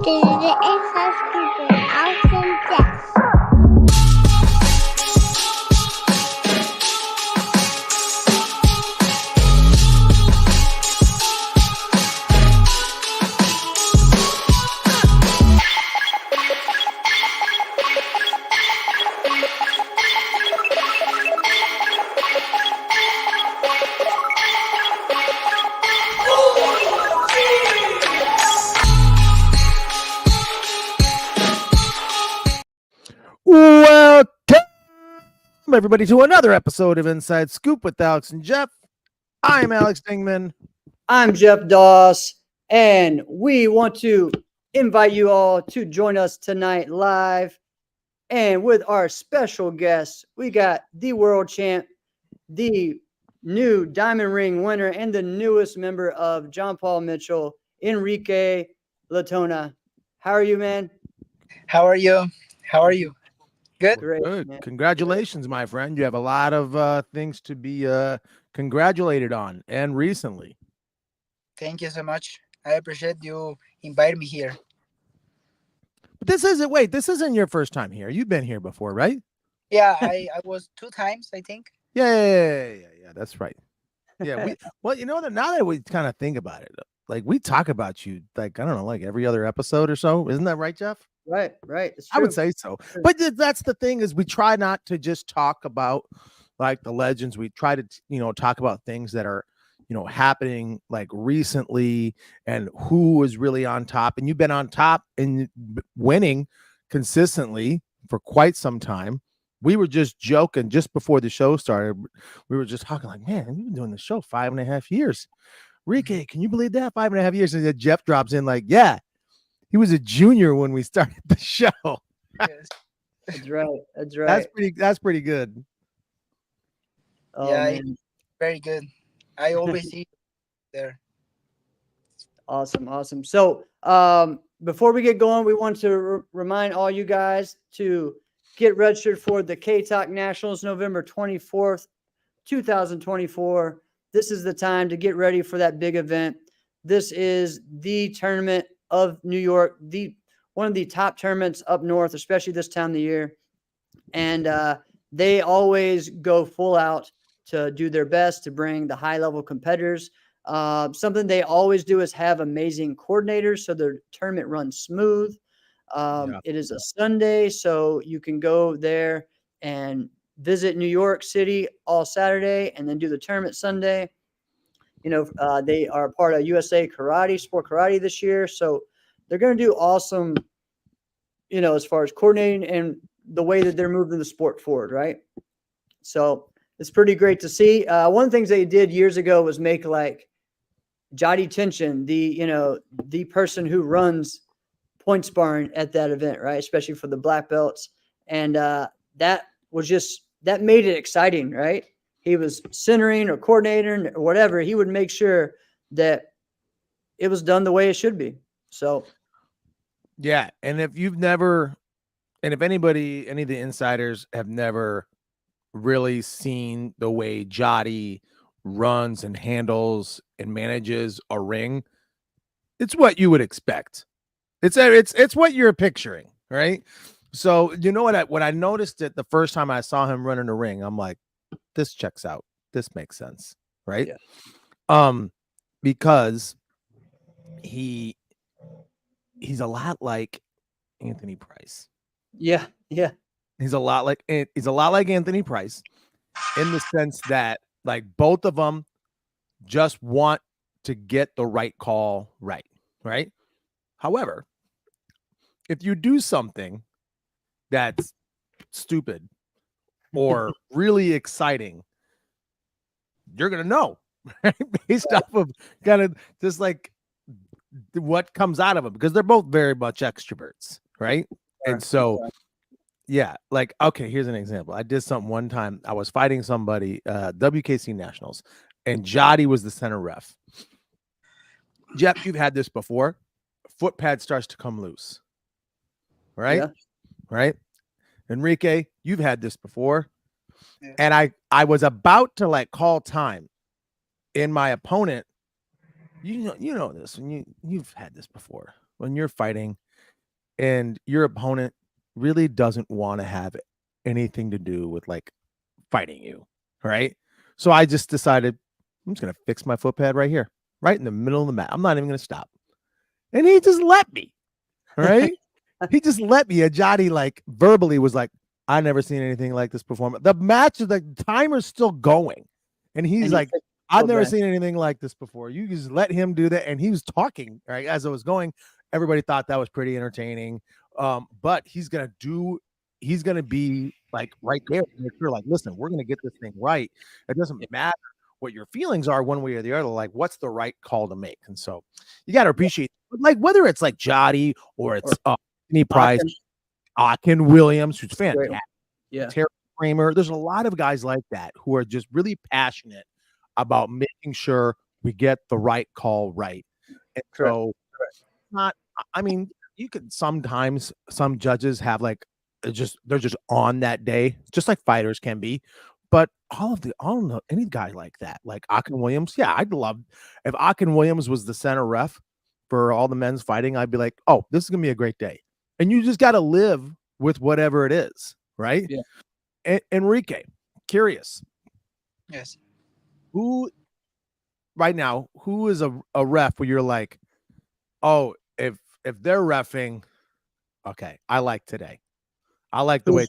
Deze is hartstikke awesome Jeff. Welcome, everybody, to another episode of Inside Scoop with Alex and Jeff. I'm Alex Dingman. I'm Jeff Doss, and we want to invite you all to join us tonight live. And with our special guests, we got the world champ, the new diamond ring winner, and the newest member of John Paul Mitchell, Enrique Letona. How are you, man? How are you? Good. Great. Good. Man. Congratulations, my friend. You have a lot of things to be congratulated on, and recently. Thank you so much. I appreciate you inviting me here. But this isn't your first time here. You've been here before, right? Yeah, I was 2 times, I think. Yeah. That's right. Yeah. Well, you know that now that we kind of think about it, like we talk about you, like I don't know, like every other episode or so. Isn't that right, Jeff? Right. It's I would true. say so. But that's the thing is we try not to just talk about like the legends. We try to, talk about things that are, happening like recently and who is really on top. And you've been on top and winning consistently for quite some time. We were just joking just before the show started. We were just talking like, man, we've been doing the show 5.5 years. Enrique, can you believe that? 5.5 years. And then Jeff drops in like, yeah. He was a junior when we started the show. Yes. That's right. That's pretty good. Oh, Yeah, man. Very good. I always see you there. Awesome. So, before we get going, we want to remind all you guys to get registered for the K-Talk Nationals, November 24th, 2024. This is the time to get ready for that big event. This is the tournament of New York, one of the top tournaments up north, especially this time of the year. And they always go full out to do their best to bring the high-level competitors. Something they always do is have amazing coordinators, so their tournament runs smooth. It is a Sunday, so you can go there and visit New York City all Saturday and then do the tournament Sunday. They are part of USA Sport Karate this year, so they're going to do awesome, as far as coordinating and the way that they're moving the sport forward, right? So it's pretty great to see. One of the things they did years ago was make like Jody Tension, the person who runs point sparring at that event, right? Especially for the black belts. And that made it exciting, right? He was centering or coordinating or whatever. He would make sure that it was done the way it should be. So, yeah. And if any of the insiders have never really seen the way Jody runs and handles and manages a ring, it's what you would expect. It's what you're picturing, right? So, you know what I noticed it the first time I saw him running a ring, I'm like, this checks out. This makes sense, right? Yeah. Because he's a lot like Anthony Price. Yeah. He's a lot like Anthony Price in the sense that like both of them just want to get the right call right? However, if you do something that's stupid or really exciting, you're gonna know, right? Based off of kind of just like what comes out of them, because they're both very much extroverts, right? And so, yeah, like okay, here's an example. I did something one time. I was fighting somebody, WKC Nationals, and Jody was the center ref. Jeff, you've had this before. Foot pad starts to come loose, right? Yeah. Right. Enrique, you've had this before. Yes. And I was about to like call time, and my opponent, you know this, and you've had this before when you're fighting and your opponent really doesn't want to have anything to do with like fighting you, right? So I just decided I'm just gonna fix my foot pad right here, right in the middle of the mat. I'm not even gonna stop, and he just let me, right? He just let me. Ajadi like verbally was like, "I never seen anything like this before." The match, the timer's still going, and he's And like, you "I've feel never bad. seen anything like this before." You just let him do that, and he was talking right as it was going. Everybody thought that was pretty entertaining, but he's gonna be like right there. Make sure, like, listen, we're gonna get this thing right. It doesn't matter what your feelings are one way or the other. Like, what's the right call to make? And so, you got to appreciate, like, whether it's like Jotty or Or it's Anthony Price, Aachen, Akin Williams, who's great fantastic, one. Yeah. Terry Kramer. There's a lot of guys like that who are just really passionate about making sure we get the right call right. And Correct. so, not, I mean, you could sometimes some judges have like they're just on that day, just like fighters can be. But any guy like that, like Akin Williams, yeah, I'd love if Akin Williams was the center ref for all the men's fighting. I'd be like, oh, this is gonna be a great day, and you just got to live with whatever it is, right? Yeah. Enrique, curious, Yes. who right now, who is a ref where you're like, oh, if they're reffing, okay, I like today. I like the way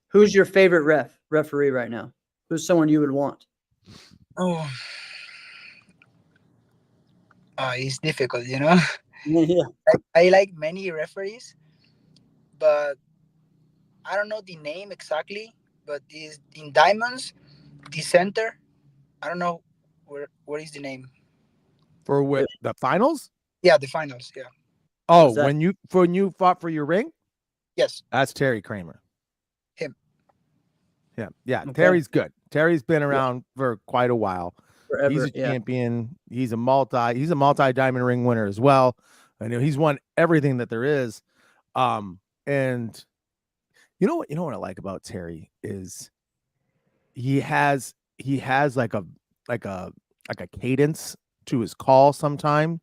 Who's your favorite referee right now? Who's someone you would want? Oh, it's difficult, you know. Yeah. I like many referees, but I don't know the name exactly. But is in diamonds, the center. I don't know what is the name. for what the finals. Yeah, the finals. Yeah. Oh, Who's that? when you fought for your ring, Yes. that's Terry Kramer. Him. Yeah. Okay. Terry's good. Terry's been around for quite a while. Forever. He's a Yeah. champion. He's a multi diamond ring winner as well. I know he's won everything that there is. And you know what I like about Terry is he has like a cadence to his call sometime.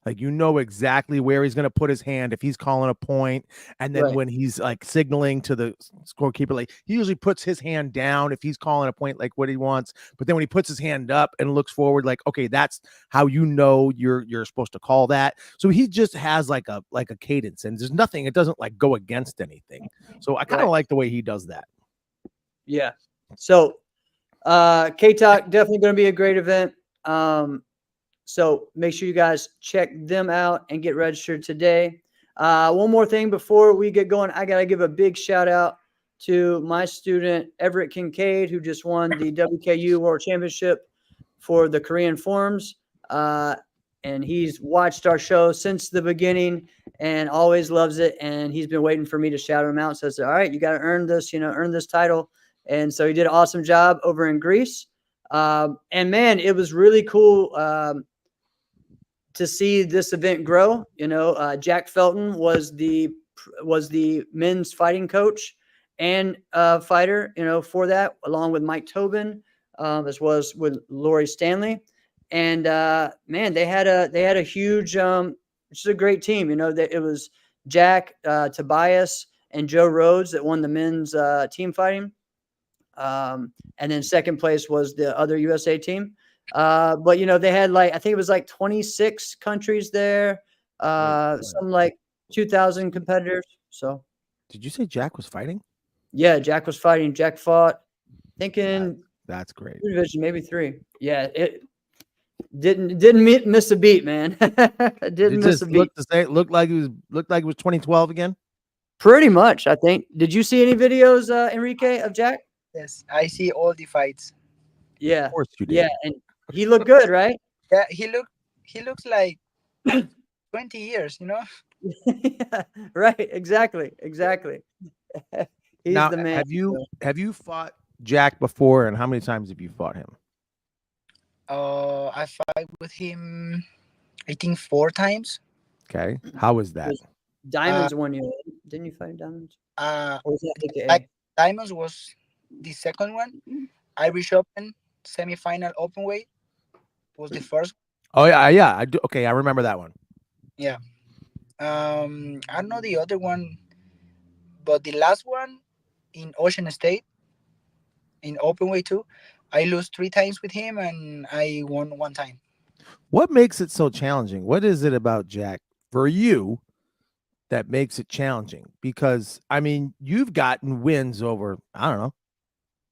Like you know exactly where he's going to put his hand if he's calling a point, and then Right. when he's like signaling to the scorekeeper, like he usually puts his hand down if he's calling a point, like what he wants. But then when he puts his hand up and looks forward, like okay, that's how you know you're supposed to call that. So he just has like a cadence, and there's nothing. It doesn't like go against anything. So I kind of Right. like the way he does that. Yeah. So K-Talk definitely going to be a great event. So make sure you guys check them out and get registered today. One more thing before we get going, I got to give a big shout out to my student, Everett Kincaid, who just won the WKU World Championship for the Korean Forms. And he's watched our show since the beginning and always loves it. And he's been waiting for me to shout him out. So I said, all right, you got to earn this, earn this title. And so he did an awesome job over in Greece. And man, it was really cool to see this event grow. Jack Felton was the men's fighting coach and fighter, for that, along with Mike Tobin, as well as with Lori Stanley. And man, they had a huge, it's a great team. That it was Jack, Tobias, and Joe Rhodes that won the men's team fighting. And then second place was the other USA team. But they had I think it was 26 countries there, some 2,000 competitors. So Did you say Jack was fighting? yeah, Jack was fighting. Jack fought, thinking That's great. division, maybe 3. Yeah, it didn't miss a beat, man. Didn't miss a beat. Looked like it was 2012 again. Pretty much, I think. Did you see any videos, Enrique, of Jack? Yes, I see all the fights. Yeah. Of course you did. Yeah, and he looked good, right? Yeah, he looks like 20 years, Yeah, right. Exactly. He's Now, the man. have you fought Jack before, and how many times have you fought him? I fight with him, I think 4 times. Okay, how was that? Diamonds 1 year. Didn't you fight Diamonds? Or was that AKA? Diamonds was the second one. Irish Open semi-final open weight was the first. Oh yeah. I do. Okay, I remember that one. Yeah. I don't know the other one, but the last one in Ocean State in open weight too, I lose 3 times with him and I won 1 time. What makes it so challenging? What is it about Jack for you that makes it challenging? Because I mean, you've gotten wins over, I don't know,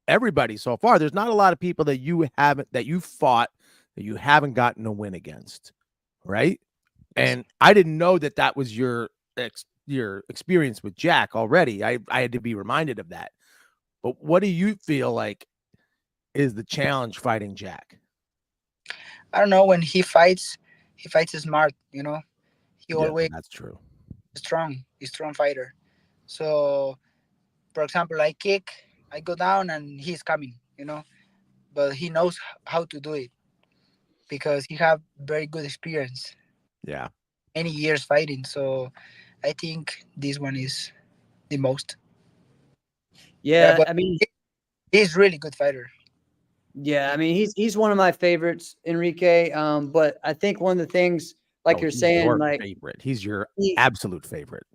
everybody so far. There's not a lot of people that you haven't that you fought that you haven't gotten a win against, right? Yes. And I didn't know that that was your experience with Jack already. I had to be reminded of that. But what do you feel like is the challenge fighting Jack? I don't know, when he fights smart, you know. He Yeah, always that's true. strong, a strong fighter. So, for example, I kick, I go down and he's coming, you know, but he knows how to do it because he have very good experience, Yeah. many years fighting. So, I think this one is the most. Yeah, Yeah, but I mean, he's really good fighter. yeah, I He, mean, he's one of my favorites, Enrique. But I think one of the things, like Oh, you're he's saying, your like favorite. He's your he, absolute favorite.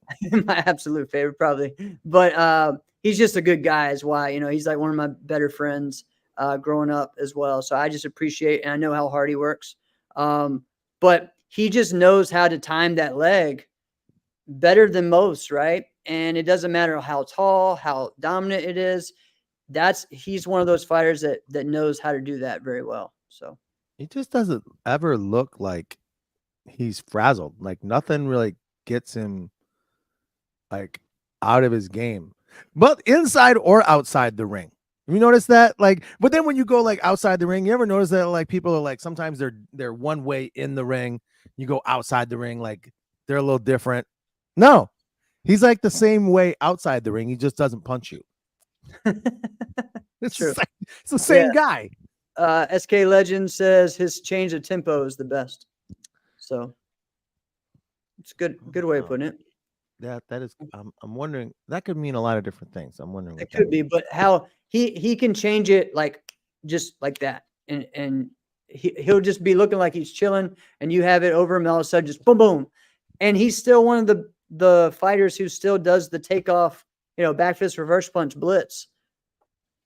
my absolute favorite, probably. But he's just a good guy, is why he's like one of my better friends growing up as well. So I just appreciate, and I know how hard he works. But he just knows how to time that leg better than most, right? And it doesn't matter how tall, how dominant it is. He's one of those fighters that knows how to do that very well. So He just doesn't ever look like he's frazzled. Like nothing really gets him like out of his game. But inside or outside the ring. You notice that? Like, but then when you go like outside the ring, you ever notice that like people are like sometimes they're one way in the ring. You go outside the ring, like they're a little different. No, he's like the same way outside the ring. He just doesn't punch you. It's the true. same, it's the Yeah. same guy. SK Legend says his change of tempo is the best. So it's good way of Oh, putting it. that is. I'm wondering. That could mean a lot of different things. I'm wondering It what that could be, means. but how he can change it like just like that, and he'll just be looking like he's chilling, and you have it over him, all of a sudden just boom boom, and he's still one of the fighters who still does the takeoff, back fist reverse punch blitz,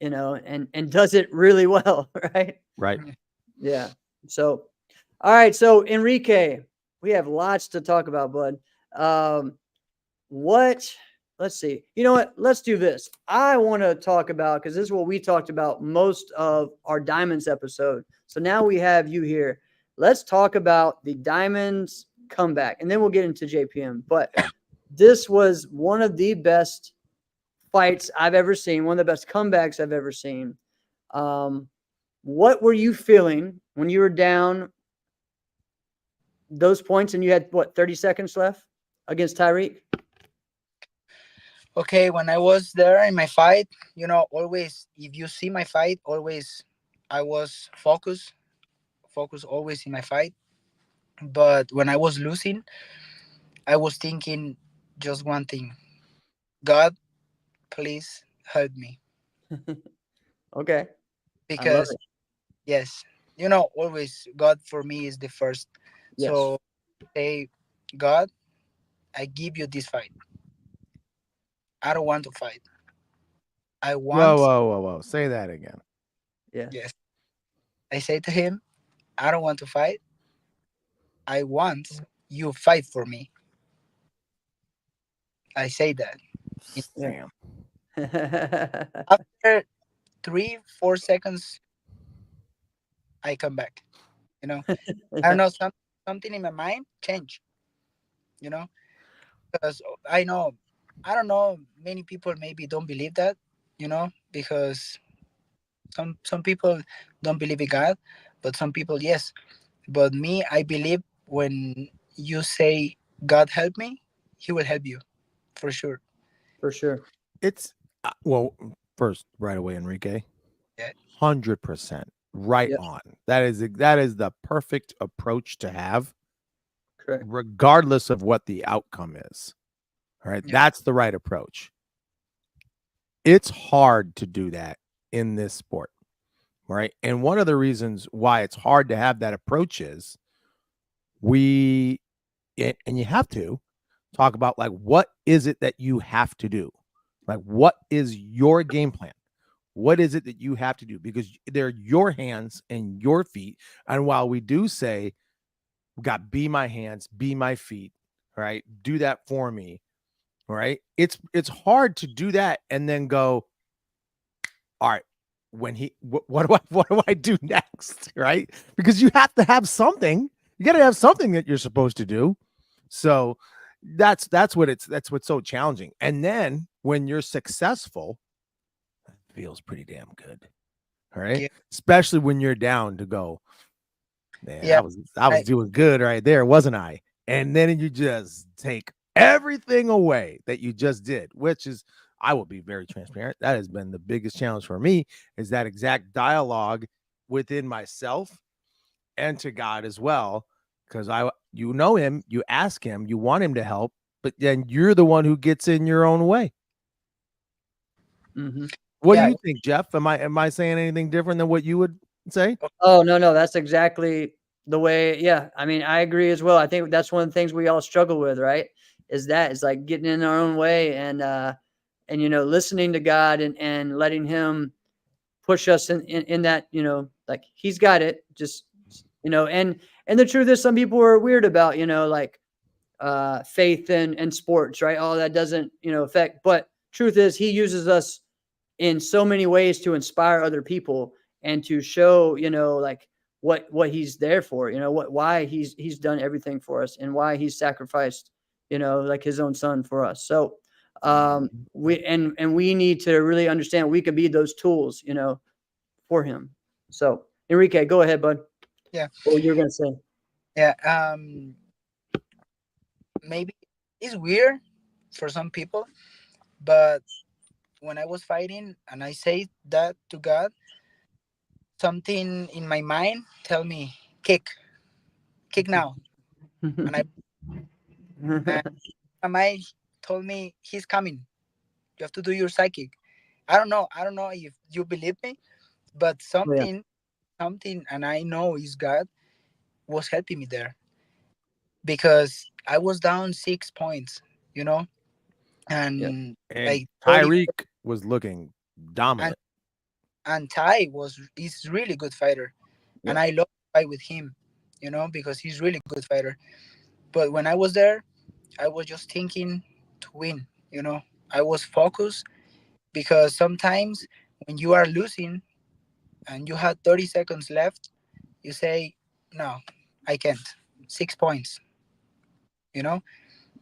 and does it really well, right? Right. Yeah. So, all right. So Enrique, we have lots to talk about, bud. Um, what? Let's see. You know what? Let's do this. I want to talk about, because this is what we talked about most of our Diamonds episode. So now we have you here. Let's talk about the Diamonds comeback, and then we'll get into JPM. But this was one of the best fights I've ever seen. One of the best comebacks I've ever seen. What were you feeling when you were down those points and you had 30 seconds left against Tyreek? okay, when I was there in my fight, you know, always if you see my fight, always I was focused always in my fight. But when I was losing, I was thinking just one thing: God, please help me, Okay. I love because it. yes, you know, always God for me is the first. Yes, So say, God, I give you this fight. I don't want to fight. I Whoa, want, whoa, whoa, whoa. Say that again. yeah. yes. I say to him, I don't want to fight. I want you fight for me. I say that. Yeah. Damn. After 3 4 seconds, I come back. You know, I don't Yeah, know, something in my mind change. You know, because I know, I don't know, many people maybe don't believe that. You know, because some people don't believe in God, but some people yes. But me, I believe when you say God help me, He will help you for sure. for sure. It's well, first right away, Enrique. Yeah, 100% right Yep. on. That is the perfect approach to have, Correct. regardless of what the outcome is. All right, yeah, that's the right approach. It's hard to do that in this sport, right? And one of the reasons why it's hard to have that approach is and you have to talk about like what is it that you have to do? Like what is your game plan? What is it that you have to do? Because they're your hands and your feet. And while we do say, got be my hands, be my feet, right? Do that for me. Right. It's hard to do that and then go, all right, when what do I do next? Right. Because you have to have something. You got to have something that you're supposed to do. So that's what's so challenging. And then when you're successful, it feels pretty damn good. All right. Yeah. Especially when you're down to go, man, Yeah. I was I, doing good right there, wasn't I? And then you just take everything away that you just did, which is, I will be very transparent. That has been the biggest challenge for me, is that exact dialogue within myself and to God as well. Because you know him, you ask him, you want him to help, but then you're the one who gets in your own way. Mm-hmm. What do yeah. you think, Jeff? Am I saying anything different than what you would say? Oh, no, that's exactly the way. Yeah. I mean, I agree as well. I think that's one of the things we all struggle with, right? Is like getting in our own way and, listening to God and letting him push us in that, like he's got it, just, and the truth is some people are weird about, like, faith and sports, right? Oh, that doesn't, affect, but truth is he uses us in so many ways to inspire other people and to show, like what he's there for, why he's done everything for us and why he's sacrificed, like his own son for us. So we need to really understand we could be those tools, for him. So Enrique, go ahead, bud. Yeah. What you're gonna say? Yeah. Maybe it's weird for some people, but when I was fighting and I say that to God, something in my mind tell me kick now, and I told me he's coming. You have to do your psychic. I don't know if you believe me, but Oh, yeah. something, and I know is God was helping me there because I was down 6 points, you know, Yeah. and And like 30, Tyreek was looking and dominant. Ty is really good fighter, Yeah. and I love to fight with him, you know, because he's really good fighter. But when I was there, I was just thinking to win, you know. I was focused because sometimes when you are losing and you have 30 seconds left, you say, no, I can't. 6 points, you know?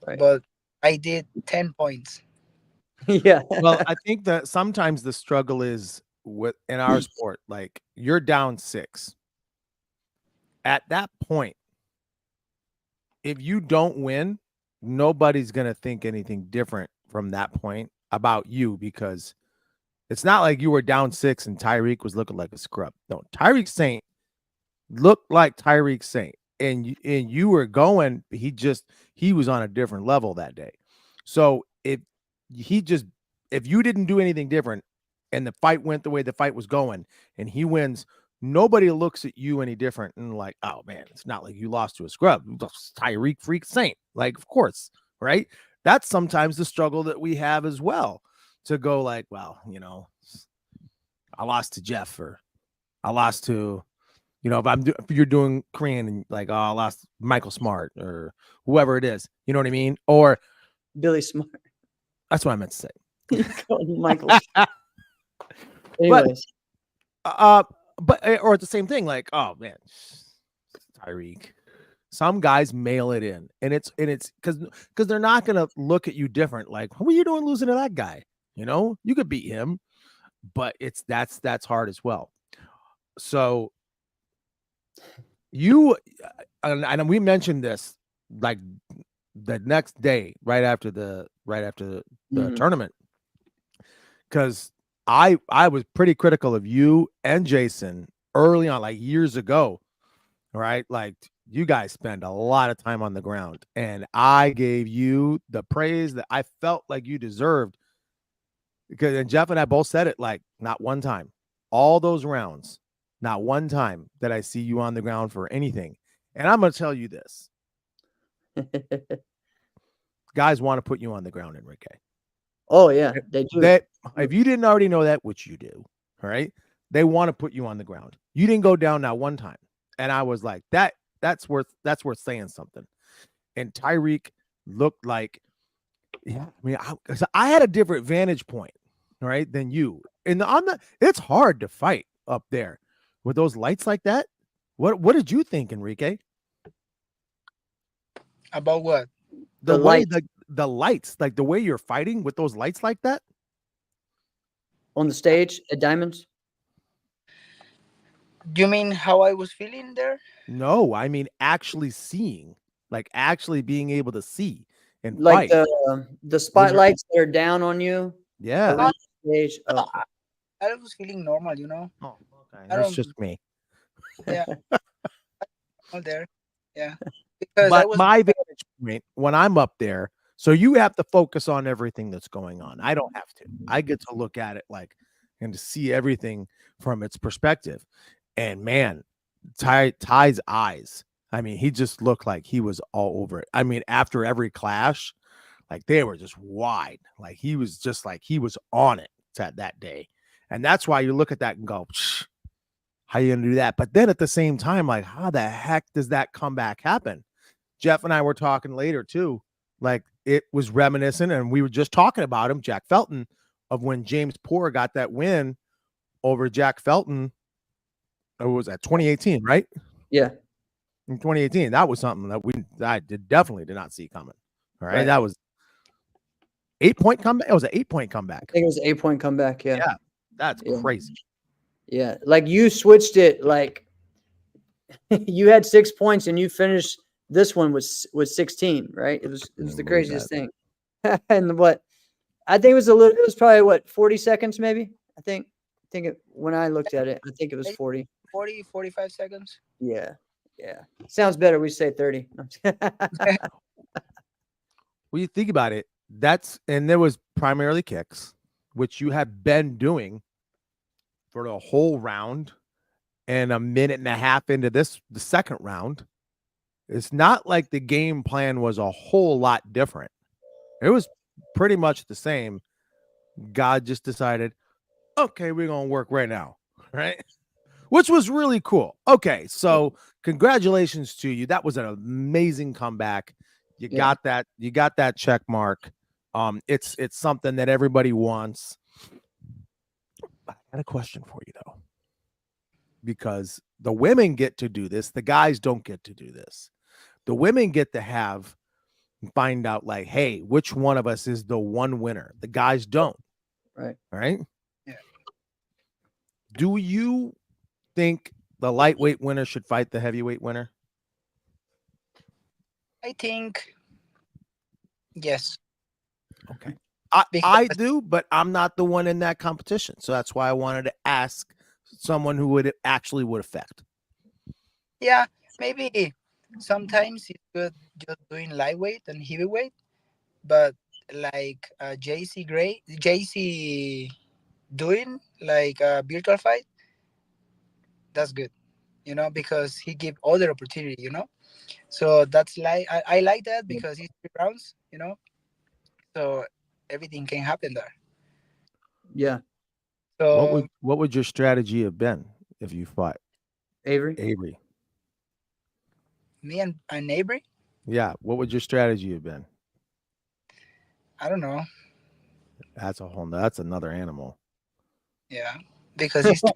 Right. But I did 10 points. Yeah. Well, I think that sometimes the struggle is with in our sport, like you're down 6. At that point, if you don't win, nobody's going to think anything different from that point about you because it's not like you were down 6 and Tyreek was looking like a scrub. No, Tyreek Saint looked like Tyreek Saint. And you were going, he was on a different level that day. So if you didn't do anything different and the fight went the way the fight was going and he wins, nobody looks at you any different and like, oh man, it's not like you lost to a scrub. Tyreek Freak Saint. Like, of course, right? That's sometimes the struggle that we have as well, to go like, well, I lost to Jeff, or I lost to, if you're doing Korean and like, oh, I lost Michael Smart or whoever it is, you know what I mean? Or Billy Smart. that's what I meant to say. You called him Michael. But Anyways. or it's the same thing, like, oh man, Tyreek. Some guys mail it in, and it's because they're not gonna look at you different. Like, what are you doing losing to that guy? You could beat him, but that's hard as well. So you and we mentioned this like the next day, right after the Mhm. tournament, because I was pretty critical of you and Jason early on, like years ago, right? Like you guys spend a lot of time on the ground, and I gave you the praise that I felt like you deserved, because and Jeff and I both said it, like not one time, all those rounds, not one time that I see you on the ground for anything. And I'm going to tell you this. guys want to put you on the ground, Enrique. Oh yeah, they do. That if you didn't already know that, which you do, all right, they want to put you on the ground. You didn't go down that one time, and I was like, that's worth saying something. And Tyreek looked like, yeah, I mean, I had a different vantage point, right, than you. And I'm not. It's hard to fight up there with those lights like that. What did you think, Enrique? About what? The The way lights the lights, like the way you're fighting with those lights like that. on the stage at Diamonds. Do you mean how I was feeling there? No, I mean actually seeing, like actually being able to see and Like fight. the When you're, spotlights that are down on you yeah. Uh, around the stage. Oh, I was feeling normal, you know. Oh, okay. I That's don't. just me. Yeah, not there. Yeah, because I But was. my vantage point when I'm up there, so you have to focus on everything that's going on. I don't have to. I get to look at it like and to see everything from its perspective. And man, Ty's eyes. I mean, he just looked like he was all over it. I mean, after every clash, like they were just wide. Like he was just like he was on it that day. And that's why you look at that and go, "Psh, how you gonna do that?" But then at the same time, like, how the heck does that comeback happen? Jeff and I were talking later too. Like it was reminiscent, and we were just talking about him, Jack Felton, of when James Poor got that win over Jack Felton. It was at 2018, right? yeah, In 2018, that was something that definitely did not see coming. All right, right. that was 8-point comeback. It was an 8-point comeback. I think it was an 8-point comeback. Yeah. Yeah, that's Yeah. crazy. Yeah. Like you switched it. Like you had 6 points and you finished this one was 16. Right. It was the Believe craziest thing. And what I think it was it was probably what 40 seconds maybe. When I looked at it, I think it was 40. 40, 45 seconds. Yeah. Yeah. Sounds better. We say 30. When you think about it, and there was primarily kicks, which you had been doing for the whole round, and a minute and a half into the second round. It's not like the game plan was a whole lot different. It was pretty much the same. God just decided, okay, we're going to work right now, right? Which was really cool. Okay, so congratulations to you. That was an amazing comeback. You got that. You got that check mark. It's something that everybody wants. I got a question for you though, because the women get to do this. The guys don't get to do this. The women get to find out like, hey, which one of us is the one winner? The guys don't. Right. Right. Yeah. Do you think the lightweight winner should fight the heavyweight winner? I think yes. Okay. Because I do, but I'm not the one in that competition. So that's why I wanted to ask someone who would affect. yeah, maybe sometimes it's good just doing lightweight and heavyweight, but like JC doing like a virtual fight, that's good, you know, because he give other opportunity, you know. So that's like I like that because it's 3 rounds, you know. So everything can happen there. Yeah. So What would your strategy have been if you fought Avery. me and neighbor, Yeah, what would your strategy have been? I don't know. That's another animal. Yeah, because he's three,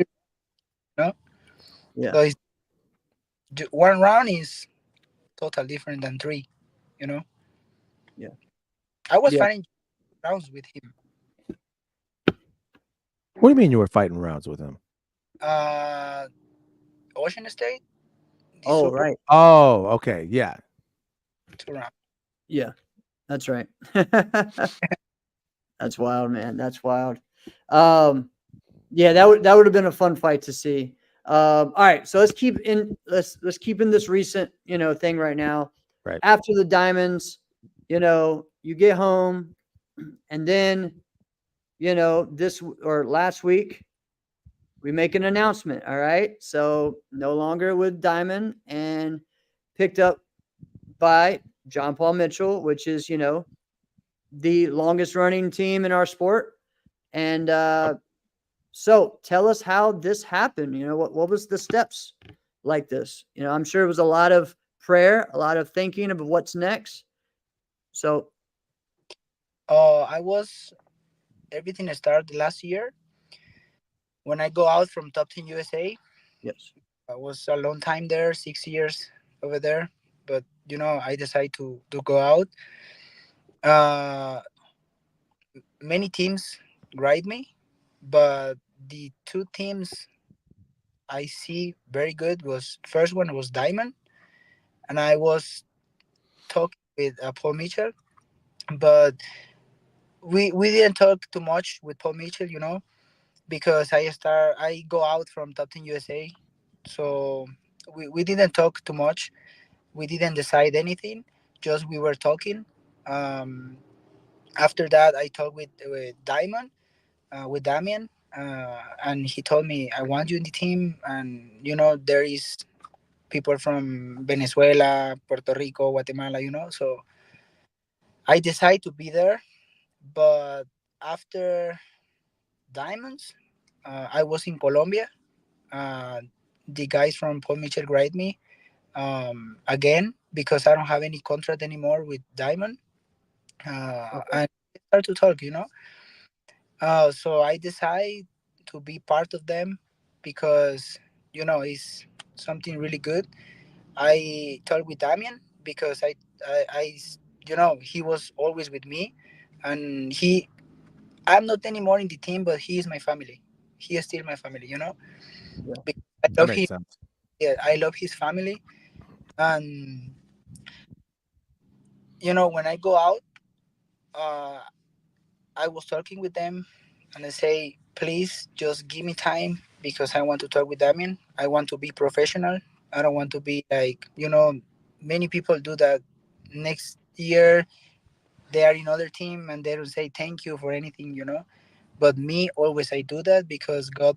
you know. Yeah. So one round is totally different than three, you know. Yeah. I was Yeah. fighting rounds with him. What do you mean you were fighting rounds with him? Ocean State. The Oh, Super right. Oh, okay. Yeah. 2 round. Yeah. That's right. That's wild, man. That's wild. Yeah, that would have been a fun fight to see. All right, so let's keep in this recent, thing right now. Right. After the Diamonds, you get home, and then, this or last week, we make an announcement. All right, so no longer with Diamond, and picked up by John Paul Mitchell, which is the longest running team in our sport. And so tell us how this happened. What was the steps like this? I'm sure it was a lot of prayer, a lot of thinking of what's next. So I was everything started last year when I go out from Top Team USA. yes. I was a long time there, 6 years over there. But I decided to go out. Uh, Many teams grade me, but the two teams I see very good was first one was Diamond, and I was talking with Paul Mitchell, but we didn't talk too much with Paul Mitchell, because I go out from Top Team USA, so we didn't talk too much. We didn't decide anything. Just we were talking. Um, After that, I talked with Diamond, with Damian, and he told me I want you in the team, and there is people from Venezuela, Puerto Rico, Guatemala, so I decided to be there. But after Diamonds, I was in Colombia. Uh, the guys from Paul Mitchell grade me again because I don't have any contract anymore with Diamond. Okay. And start to talk, so I decide to be part of them because it's something really good. I talked with Damian because I he was always with me, and I'm not anymore in the team, but he is my family. He is still my family, Yeah. because I That love makes him. sense. Yeah, I love his family, and when I go out, uh, I was talking with them, and I say, please just give me time because I want to talk with Damien. I want to be professional. I don't want to be like many people do that. Next year they are in other team and they don't say thank you for anything, But me always I do that because God,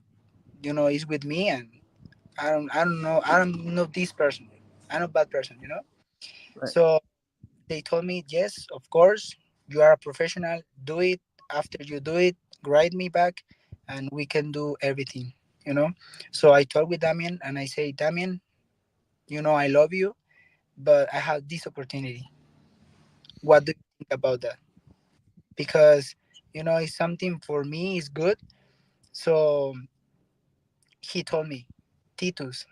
is with me, and I don't know I don't know this person. I'm a bad person. Right. So they told me, yes, of course, you are a professional. Do it. After you do it, write me back, and we can do everything. You know. So I talked with Damien, and I say, Damien, I love you, but I have this opportunity. What do you think about that? Because it's something for me is good. So he told me, Titus,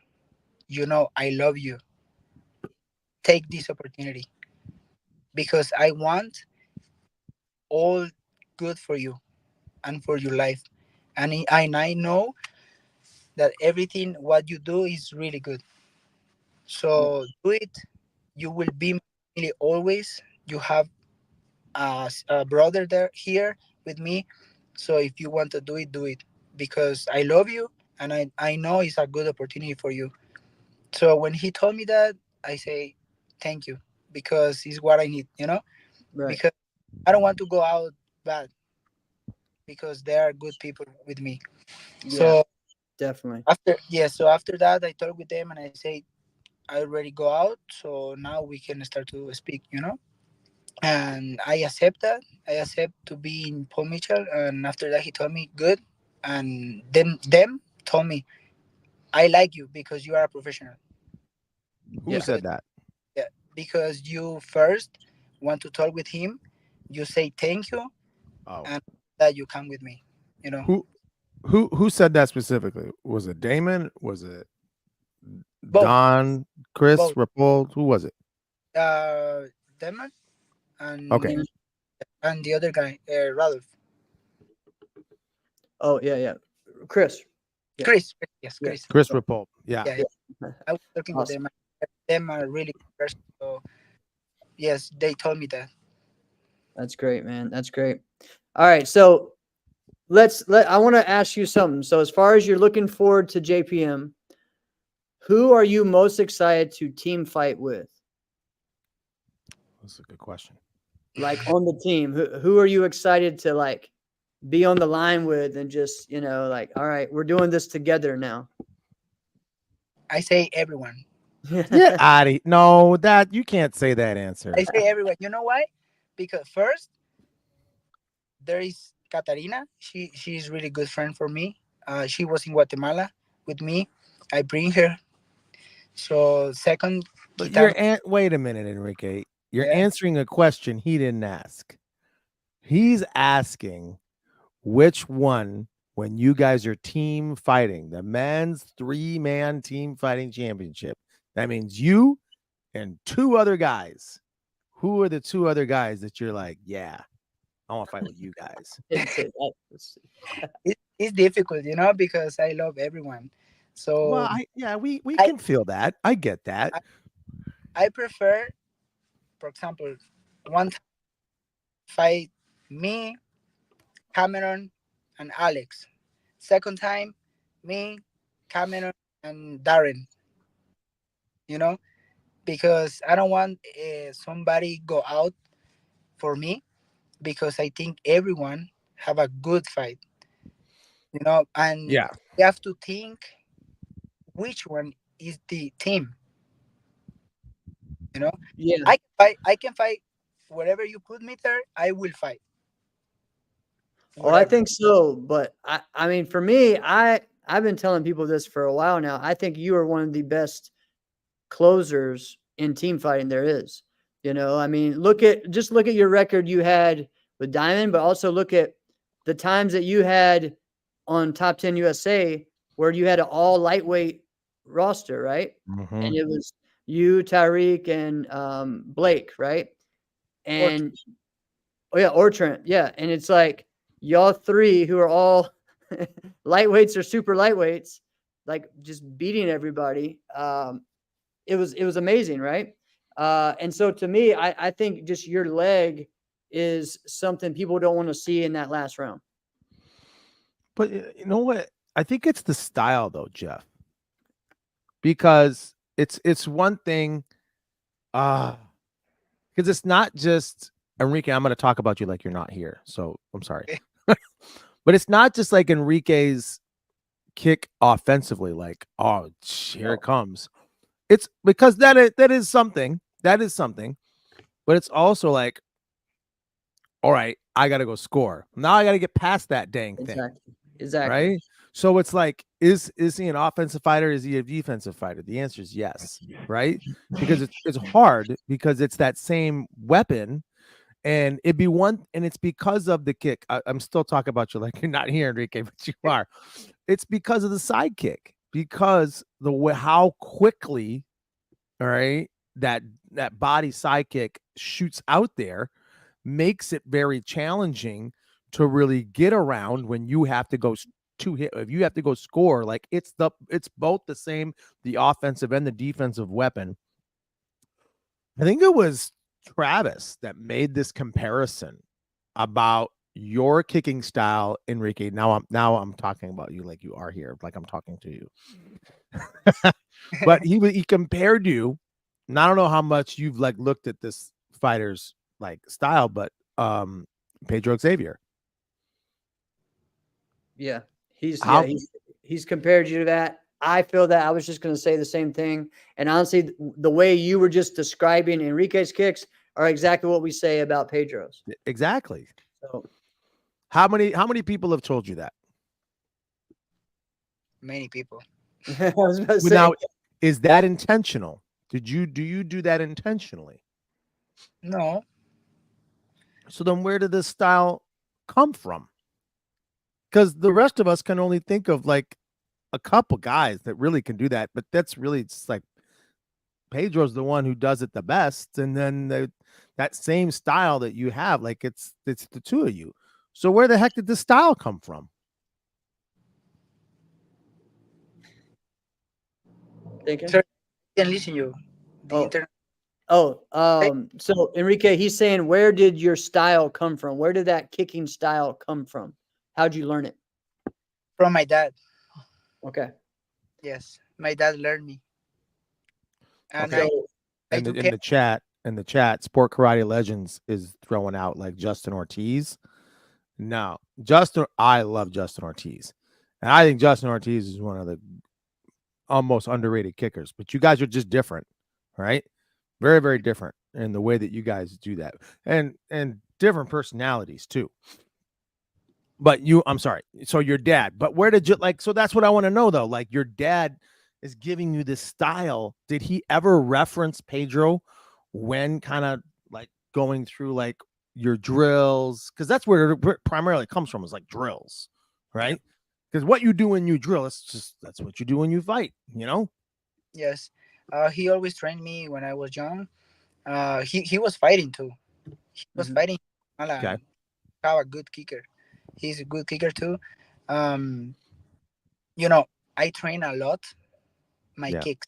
I love you. Take this opportunity because I want all good for you and for your life. And I know that everything what you do is really good. Yeah. So do it. You will be my family always. You have a brother there here with me. So if you want to do it because I love you and I know it's a good opportunity for you. So when he told me that, I say thank you because it's what I need. Right. Because I don't want to go out bad because there are good people with me. Yeah. So Definitely. after that I talk with them and I say I already go out, so now we can start to speak. And I accept that. I accept to be in Paul Mitchell, and after that he told me good, and then them told me I like you because you are a professional. Who Yeah. Because said that? yeah, because you first want to talk with him, you say thank you, Oh, and that you come with me. You know, who who said that specifically? Was it Damon? Was it both, Don? Chris? both, Rapold? Who was it? uh, Demon Okay, Damon. and the other guy, Ralph, Oh, yeah, yeah. Chris. Yeah. Chris, yes, Yeah. Chris. Chris Rapold. Yeah. Yeah, Yeah. I was talking with Awesome. them. Them are really good person. So yes, they told me that. That's great, man. That's great. All right. So I want to ask you something. So as far as you're looking forward to JPM, who are you most excited to team fight with? That's a good question. Like on the team, who are you excited to like be on the line with and just, like, all right, we're doing this together now. I say everyone. Yeah, Adi. No, that you can't say that I answer. say everyone. You know why? Because first, there is Katarina. She's really good friend for me. She was in Guatemala with me. I bring her. So second But Kitano. wait a minute, Enrique. You're Yeah. answering a question he didn't ask. He's asking which one, when you guys are team fighting, the men's 3-man team fighting championship. That means you and 2 other guys. Who are the 2 other guys that you're like, yeah, I want to fight with you guys? Didn't say that. Let's see. It's difficult, because I love everyone. Well, So we I can feel that. I get that. I, I prefer, for example, one time fight me, Cameron, and Alex. Second time, me, Cameron, and Darren. You know, because I don't want somebody go out for me because I think everyone have a good fight. And Yeah. you have to think which one is the team. You know, Yeah. I can fight wherever you put me there. I will fight Oh, I whatever. think so. But I mean, for me, I've been telling people this for a while now. I think you are one of the best closers in team fighting there is. I mean, look at your record you had with Diamond, but also look at the times that you had on Top 10 USA where you had an all lightweight roster, right? Mhm. And it was you, Tyreek, and Blake, right? Or And oh yeah, or Trent, yeah. And it's like y'all three who are all lightweights or super lightweights, like just beating everybody. It was amazing, right? And so to me, I think just your leg is something people don't want to see in that last round. But you know what? I think it's the style though, Jeff. Because it's one thing because it's not just Enrique, I'm going to talk about you like you're not here. So, I'm sorry. But it's not just like Enrique's kick offensively like, oh, here it No. comes. It's because that is something. That is something. But it's also like, all right, I got to go score. Now I got to get past that dang thing. Exactly. Right? So it's like, is he an offensive fighter? Is he a defensive fighter? The answer is yes, right? Because it's hard because it's that same weapon, and it's because of the kick. I'm still talking about you like you're not here, Enrique, but you are. It's because of the side kick, because the way how quickly, all right, that body side kick shoots out there makes it very challenging to really get around when you have to go to hit. If you have to go score, like it's both the same, the offensive and the defensive weapon. I think it was Travis that made this comparison about your kicking style, Enrique. Now I'm talking about you like you are here, like I'm talking to you. But he compared you, and I don't know how much you've like looked at this fighter's like style, but Pedro Xavier. Yeah. How He's compared you to that. I feel that I was just going to say the same thing. And honestly, the way you were just describing Enrique's kicks are exactly what we say about Pedro's. exactly? So How many people have told you that? many people. I was about to say, Now, is that intentional? Do you do that intentionally? No, So then where did this style come from? Because the rest of us can only think of like a couple guys that really can do that, but that's really just like Pedro's the one who does it the best, and then that same style that you have, like it's the 2 of you. So where the heck did this style come from? thinking. sir, I can listen you. The Oh, internet so Enrique, he's saying, where did your style come from? Where did that kicking style come from? How'd you learn it? from my dad. Okay. Yes, my dad learned me, and Okay. I And took in care. the chat, Sport Karate Legends is throwing out like Justin Ortiz. No, I love Justin Ortiz. And I think Justin Ortiz is one of the almost underrated kickers, but you guys are just different, right? Very, very different in the way that you guys do that. And different personalities too. But I'm sorry. So your dad, but where did you like? So that's what I want to know though. Like your dad is giving you this style. Did he ever reference Pedro when kind of like going through like your drills? Because that's where it primarily comes from, is like drills, Yeah. right? Because what you do when you drill, that's what you do when you fight, you know? Yes. He always trained me when I was young. He was fighting too. He was Mhm. fighting. Okay. Alan, have a good kicker. He's a good kicker too. Um, you know, I train a lot my Yeah. kicks.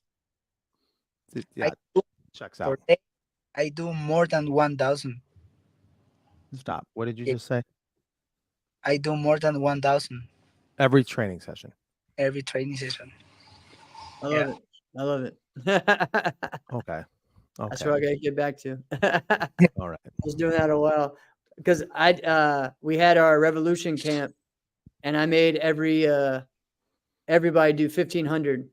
I Yeah. do Checks per out. day. I do more than 1,000 Stop. What did you kicks. just say? I do more than 1,000 Every training session. every training session. I Yeah. love it. I love it. That's Okay. what Okay. I gotta get back to. I All right. was doing that a while because we had our revolution camp and I made everybody do 1,500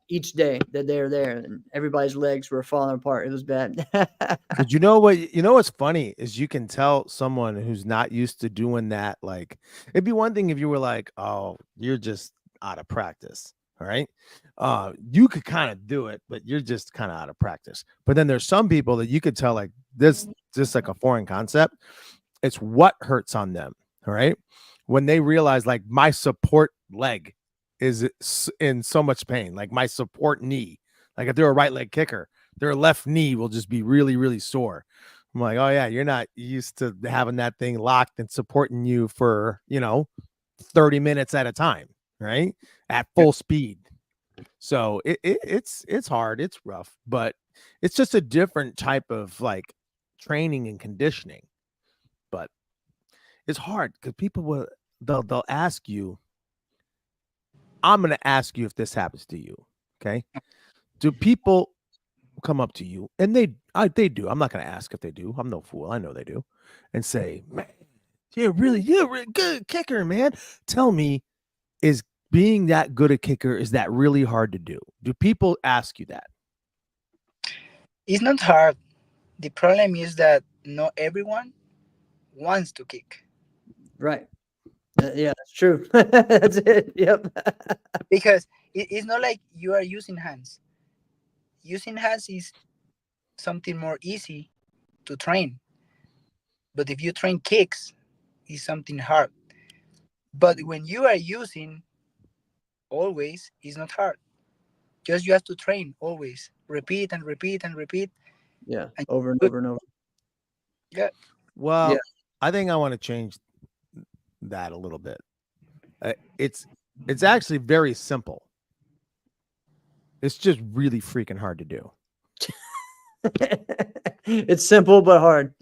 each day that they were there, and everybody's legs were falling apart. It was bad. But what's funny is you can tell someone who's not used to doing that. Like, it'd be one thing if you were like, oh, you're just out of practice. All right. You could kind of do it, but you're just kind of out of practice. But then there's some people that you could tell like this just like a foreign concept. It's what hurts on them. All right. When they realize like my support leg is in so much pain, like my support knee, like if they're a right leg kicker, their left knee will just be really, really sore. I'm like, oh yeah, you're not used to having that thing locked and supporting you for, 30 minutes at a time, right? At full speed. So it's hard, it's rough, but it's just a different type of like training and conditioning. But it's hard because people they'll ask you. I'm gonna ask you if this happens to you. Okay. Do people come up to you and they do. I'm not going to ask if they do. I'm no fool. I know they do. And say, "Man, you're a really good kicker, man. Tell me, is being that good a kicker, is that really hard to do?" Do people ask you that? It's not hard. The problem is that not everyone wants to kick Right. Yeah, that's true. That's it. Yep. because it's not like you are using hands. Using hands is something more easy to train, but if you train kicks, it's something hard. But when you are using always, it's not hard. Just you have to train always, repeat and repeat and repeat, Yeah. and Over and good. over and over. Yeah, Yeah. Well, I think I want to change that a little bit. It's actually very simple. It's just really freaking hard to do. It's simple but hard.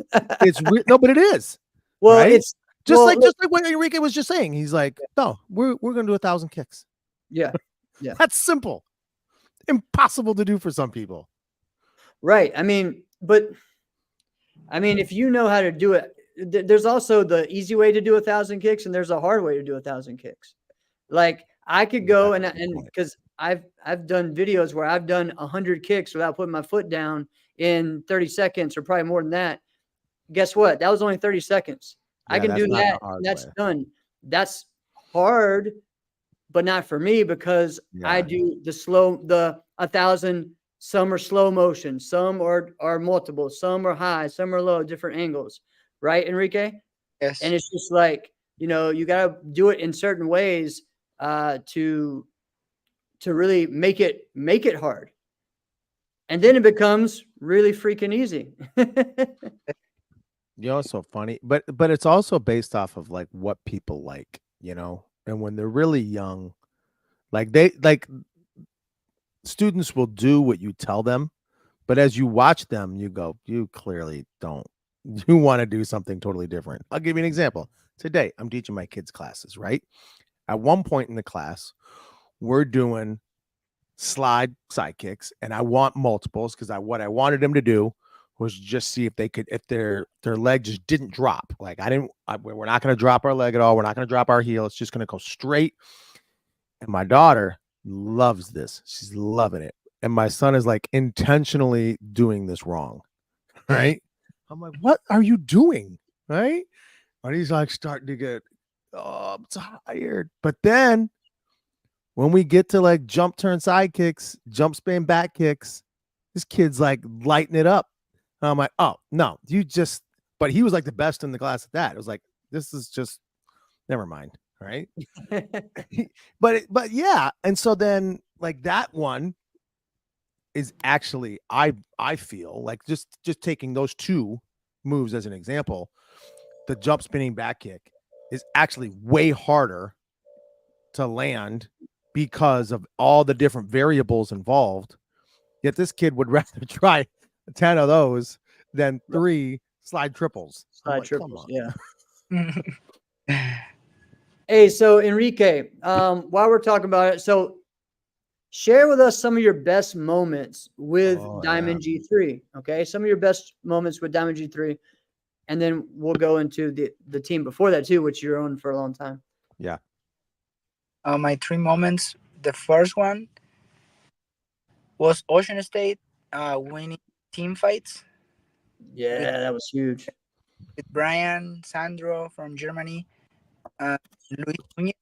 No, but it is. Well, Right? it's Just well, like look, just like what Enrique was just saying. He's like, no, we're gonna do 1,000 kicks. yeah. Yeah. That's simple. Impossible to do for some people. Right. I mean, if you know how to do it, there's also the easy way to do 1,000 kicks, and there's a hard way to do 1,000 kicks. Like I could go and because I've done videos where I've done 100 kicks without putting my foot down in 30 seconds or probably more than that. Guess what? That was only 30 seconds. I Yeah, can that's do not the that. hard That's way. done. That's hard, but not for me because I Yeah. do the 1,000. Some are slow motion, some are multiple, some are high, some are low, different angles, right, Enrique? And yes. it's just like, you got to do it in certain ways to really make it hard. And then it becomes really freaking easy. It's so funny, but it's also based off of like what people like, and when they're really young, like students will do what you tell them, but as you watch them, you go, you clearly don't. You want to do something totally different. I'll give you an example. Today, I'm teaching my kids classes, right? At one point in the class, we're doing slide sidekicks, and I want multiples because what I wanted them to do was just see if they could, if their leg just didn't drop. Like we're not going to drop our leg at all. We're not going to drop our heel. It's just going to go straight. And my daughter loves this. She's loving it. And my son is like intentionally doing this wrong. Right. I'm like, what are you doing? Right. And he's like starting to get, oh, I'm tired. But then when we get to like jump turn side kicks, jump spin back kicks, this kid's like lighting it up. And I'm like, oh no, but he was like the best in the class at that. It was like, this is just never mind. Right. but yeah. And so then like that one is actually, I feel like just taking those two moves as an example, the jump spinning back kick is actually way harder to land because of all the different variables involved. Yet this kid would rather try 10 of those than 3 slide triples. I'm Slide like, come triples. on. Yeah. Hey, so Enrique, while we're talking about it, so share with us some of your best moments with Diamond G3. Okay, some of your best moments with Diamond G3, and then we'll go into the team before that too, which you're on for a long time. Yeah. My 3 moments. The first one was Ocean State winning team fights Yeah, that was huge. with Brian Sandro from Germany, Luis Nunez.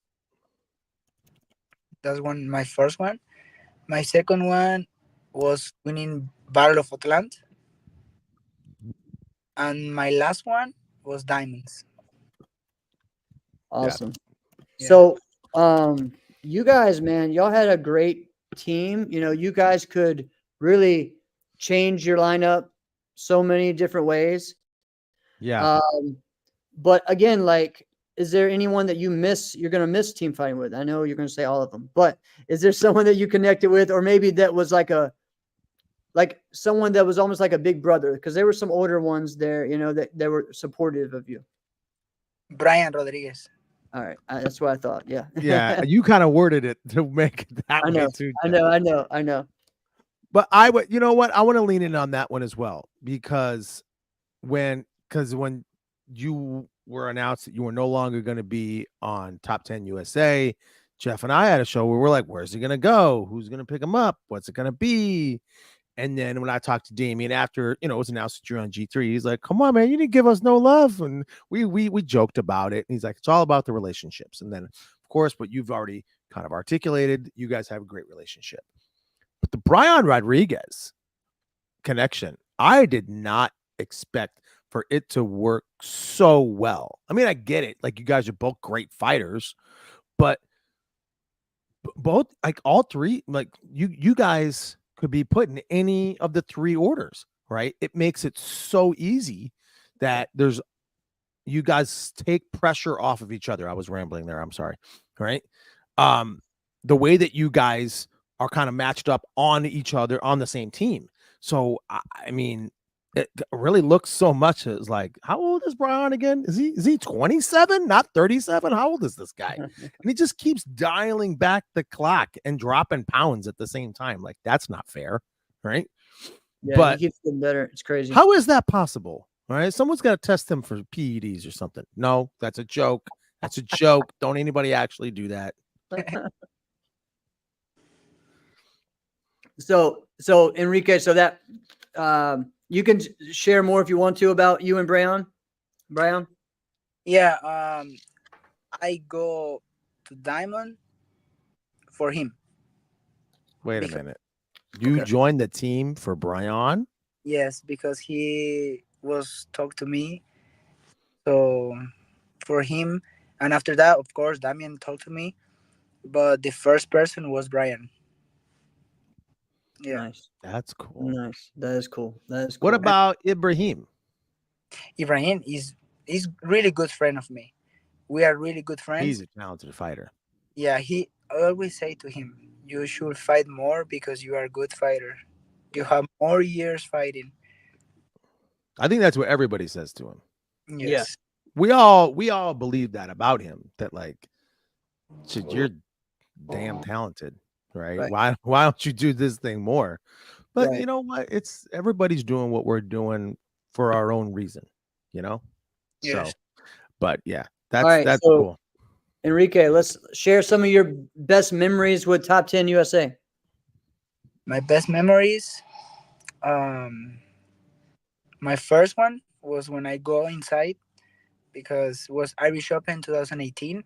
That's my first one. My second one was winning Battle of Atlant. And my last one was Diamonds. Awesome. Yeah. So, you guys, man, y'all had a great team. You know, you guys could really change your lineup so many different ways. Yeah. But again, like, is there anyone that you're going to miss team fighting with? I know you're going to say all of them, but is there someone that you connected with, or maybe that was like someone that was almost like a big brother? Because there were some older ones there, you know, that were supportive of you. Brian Rodriguez. All right. That's what I thought. Yeah. Yeah. You kind of worded it to make it that I know. way too. I know. But I would, you know what? I want to lean in on that one as well, because when you were announced that you were no longer going to be on Top 10 USA, Jeff and I had a show where we're like, where's he going to go? Who's going to pick him up? What's it going to be? And then when I talked to Damien after, you know, it was announced that you're on G3, he's like, come on, man, you didn't give us no love. And we joked about it. And he's like, it's all about the relationships. And then, of course, what you've already kind of articulated, you guys have a great relationship. But the Brian Rodriguez connection, I did not expect for it to work so well. I mean, I get it. Like, you guys are both great fighters, but both, like, all three, like, you guys could be put in any of the 3 orders, right? It makes it so easy that you guys take pressure off of each other. I was rambling there. I'm sorry. Right. The way that you guys are kind of matched up on each other on the same team. So, I mean, it really looks so much as like, how old is Brian again? Is he 27, not 37? How old is this guy? And he just keeps dialing back the clock and dropping pounds at the same time. Like, that's not fair, right? Yeah, but he keeps getting better. It's crazy. How is that possible? All right, someone's got to test him for PEDs or something. No, that's a joke. That's a joke. Don't anybody actually do that. So Enrique, so that you can share more if you want to about you and Brian. Yeah, I go to Diamond for him. Wait a minute. You joined the team for Brian? Yes, because he was talked to me. So for him, and after that, of course, Damien talked to me. But the first person was Brian. Yeah. Nice. That's cool. Nice. That is cool. What about Ibrahim? Ibrahim is really good friend of me. We are really good friends. He's a talented fighter. Yeah, I always say to him, you should fight more because you are a good fighter. You have more years fighting. I think that's what everybody says to him. Yes. Yeah. We all believe that about him, that like, you're damn talented, right? Why don't you do this thing more? But you know what? It's everybody's doing what we're doing for our own reason, you know? Yes. So, but yeah, that's cool. Enrique, let's share some of your best memories with Top 10 USA. My best memories, my first one was when I go inside because it was Irish Open 2018.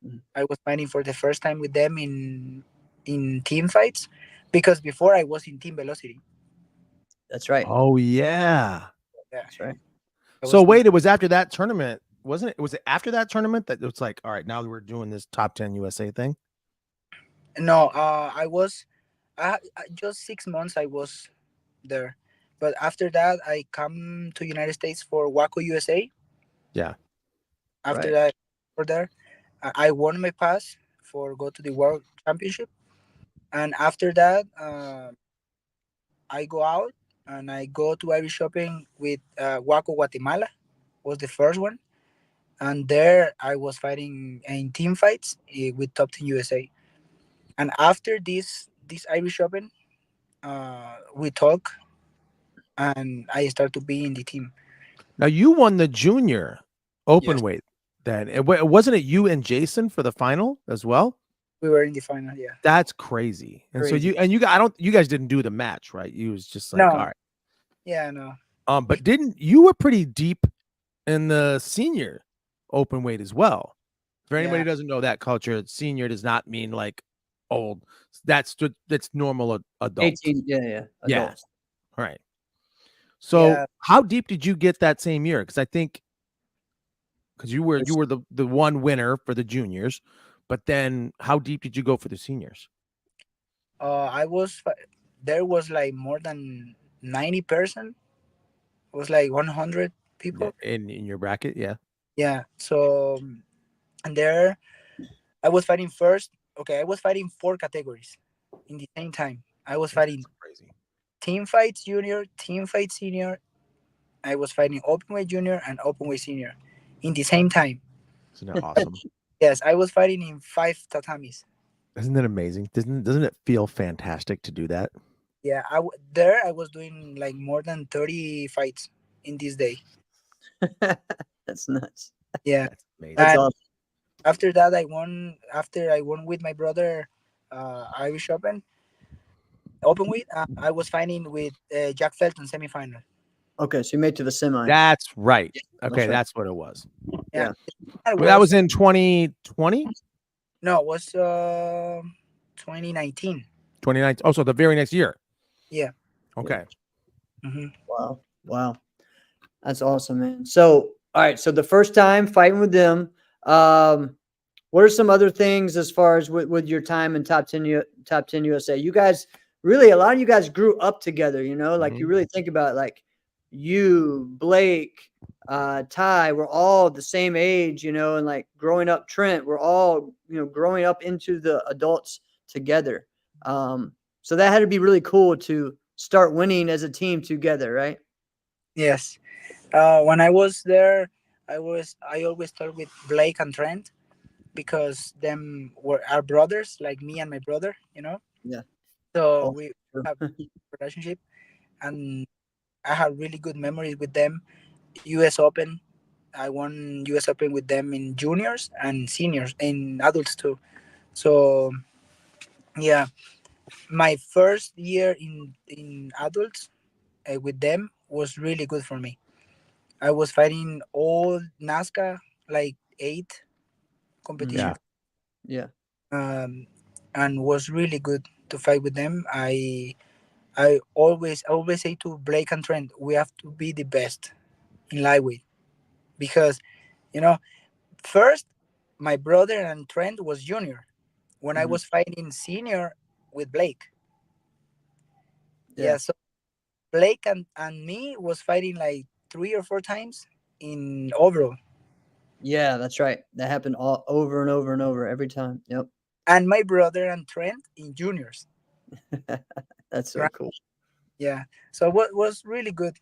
Mhm. I was fighting for the first time with them in team fights, because before I was in team velocity. That's right. Oh yeah. Yeah, That's right. I So was team. wait, it was after that tournament, wasn't it? Was it after that tournament that it's like, all right, now we're doing this top 10 USA thing? No, just 6 months I was there, but after that I come to United States for Waco USA. Yeah. After Right. that, for there, I won my pass for go to the World Championship, and after that, I go out and I go to Irish shopping with Waco Guatemala was the first one, and there I was fighting in team fights with Top Team USA. And after this Irish Open, we talk and I start to be in the team. Now you won the junior open Yes, weight then. Wasn't it you and Jason for the final as well? we were in the final. Yeah. That's crazy. And so Crazy. you guys didn't do the match, right? You was just like, all No. right. Yeah. No. But didn't you were pretty deep in the senior open weight as well. For anybody Yeah. who doesn't know that culture, senior does not mean like old. That's normal adult. 18. Yeah. Yeah. Yeah. Adults. Right. So Yeah. how deep did you get that same year? Because I think because you were the one winner for the juniors, but then how deep did you go for the seniors? I was. There was like more than 90%. It was like 100 Yeah, people. in your bracket, yeah. Yeah. So and there I was fighting first. Okay, I was fighting four categories in the same time. I was fighting That's crazy. team fights junior, team fight senior. I was fighting openweight junior and openweight senior in the same time. Isn't that awesome? Yes, I was fighting in five tatamis. Isn't that amazing? Doesn't it feel fantastic to do that? Yeah, there I was doing like more than 30 fights in this day. That's nuts. Yeah, That's amazing. That's and awesome. after that I won. After I won with my brother, Irish Open weight. I was fighting with Jack Felton semifinal. Okay. So you made to the semi. That's right. That's Okay, right. that's what it was. Yeah, Yeah. Well, that was in 2020, no, it was 2019. 2019. Oh, so the very next year. Yeah. Okay. Hmm. Wow. Wow. That's awesome, man. So, all right. So the first time fighting with them, what are some other things as far as with your time in top 10 USA? You guys really, a lot of you guys grew up together, like you Mhm. really think about it, like you, Blake, Ty, we're all the same age, and like growing up, Trent, we're all, growing up into the adults together. So that had to be really cool to start winning as a team together, right? Yes. When I was there, I always start with Blake and Trent because them were our brothers, like me and my brother. Yeah. So Oh, we sure. have a relationship, and I had really good memories with them. U.S. Open. I won U.S. Open with them in juniors and seniors, in adults too. So yeah, my first year in adults with them was really good for me. I was fighting all NASCAR, like 8 competition, Yeah. Yeah. um, and was really good to fight with them. I always say to Blake and Trent, we have to be the best in lightweight because you know first my brother and Trent was junior when I Mhm. was fighting senior with Blake. Yeah. Yeah, so Blake and me was fighting like 3 or 4 times in overall, Yeah, that's right. That happened all over and over and over every time. Yep. and my brother and Trent in juniors. That's so Right? cool. Yeah, so what was really good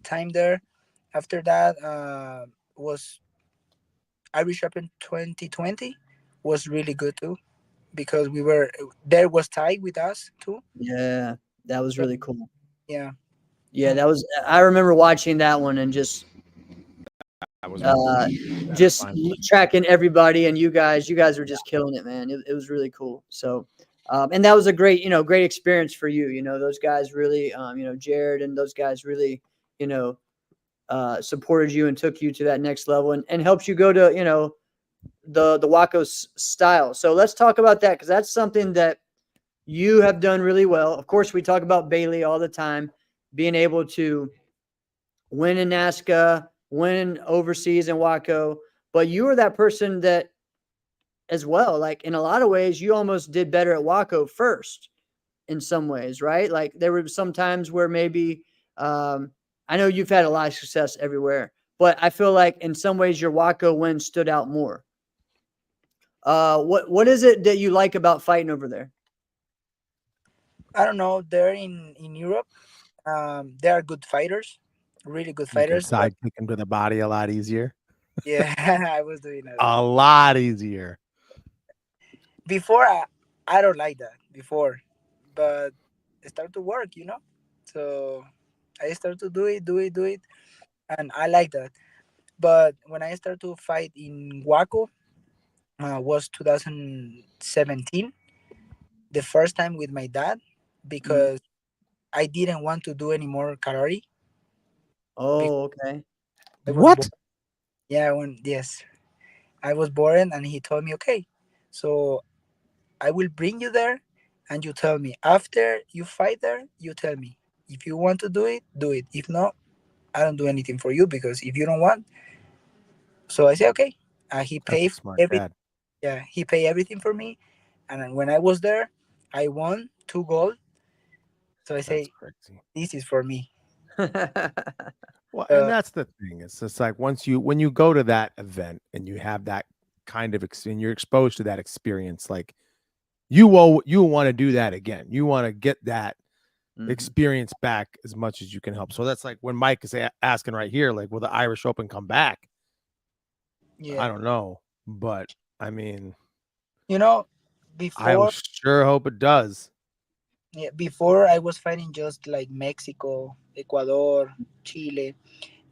time there. After that was Irish Open 2020 was really good too because we were there was Ty with us too. Yeah, that was So really cool. yeah, Yeah, I remember watching that one and That was uh, just fun. tracking everybody, and you guys were just killing it, man. It was really cool. So, and that was a great experience for you. Those guys really, Jared and those guys really, you know, supported you and took you to that next level and helps you go to, the Waco style. So let's talk about that because that's something that you have done really well. Of course, we talk about Bailey all the time, being able to win in NASCA, win overseas in Waco, but you were that person that as well, like in a lot of ways, you almost did better at Waco first in some ways, right? Like there were some times where maybe, I know you've had a lot of success everywhere, but I feel like in some ways your Waco win stood out more. What is it that you like about fighting over there? I don't know. They're in Europe. They are good fighters, really good You can fighters. But sidekick him to the body a lot easier. yeah, I was doing that A lot easier. before. I don't like that before, but it started to work, you know. So I started to do it, and I like that. But when I started to fight in Waco, was 2017, the first time with my dad, Mhm. because I didn't want to do any more karate. Because Oh, okay. I was bored. What? Yeah, when yes, I was bored, and he told me, okay, so I will bring you there, and you tell me after you fight there. You tell me if you want to do it, do it. If not, I don't do anything for you because if you don't want, so I say okay. He That's paid a smart everything. dad. Yeah, he paid everything for me, and then when I was there, I won 2 gold. So I That's say crazy. this is for me. Well, and Uh, that's the thing. It's just like when you go to that event and you have that kind of and you're exposed to that experience, like you want to do that again. You want to get that Mhm. experience back as much as you can help. So that's like when Mike is asking right here, like, will the Irish Open come back? I yeah, don't know, but I mean, you know, I before sure hope it does. yeah, before I was fighting just like Mexico, Ecuador, Chile,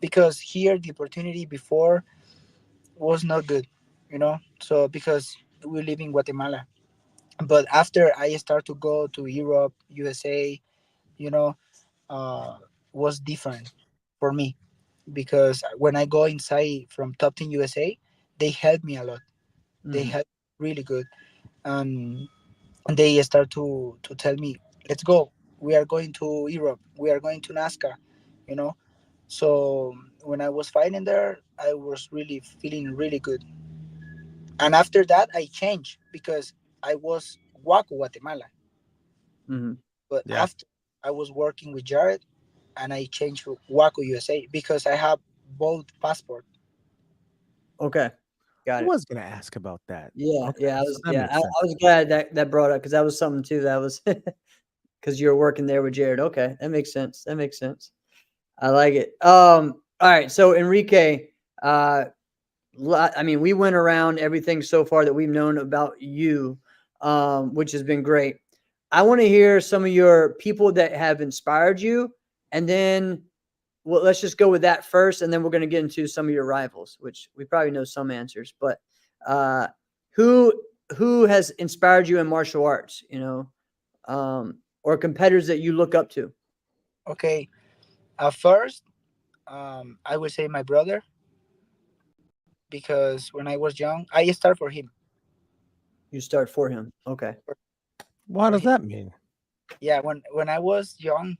because here the opportunity before was not good, you know. So because we live in Guatemala, but after I start to go to Europe, USA, you know, uh, was different for me because when I go inside from Top Team USA, they help me a lot. They Mhm. help really good, and they start to tell me, "Let's go. We are going to Europe. We are going to NASCAR," you know. So when I was fighting there, I was really feeling really good. And after that, I changed because I was Waco, Guatemala. Mhm. But Yeah. after I was working with Jared, and I changed to Waco, USA because I have both passport. Okay. I Got it. was gonna ask about that. Yeah, Okay, yeah, I so was that yeah, makes I sense. was glad that brought up because that was something too that was because you were working there with Jared. Okay, that makes sense. That makes sense. I like it. All right. So Enrique, uh, I mean, we went around everything so far that we've known about you, which has been great. I want to hear some of your people that have inspired you, and then well, let's just go with that first, and then we're going to get into some of your rivals, which we probably know some answers. But uh, who who has inspired you in martial arts? Or competitors that you look up to. Okay, at first, I would say my brother because when I was young, I started for him. You start for him. Okay. For, What for does him. that mean? Yeah, when I was young,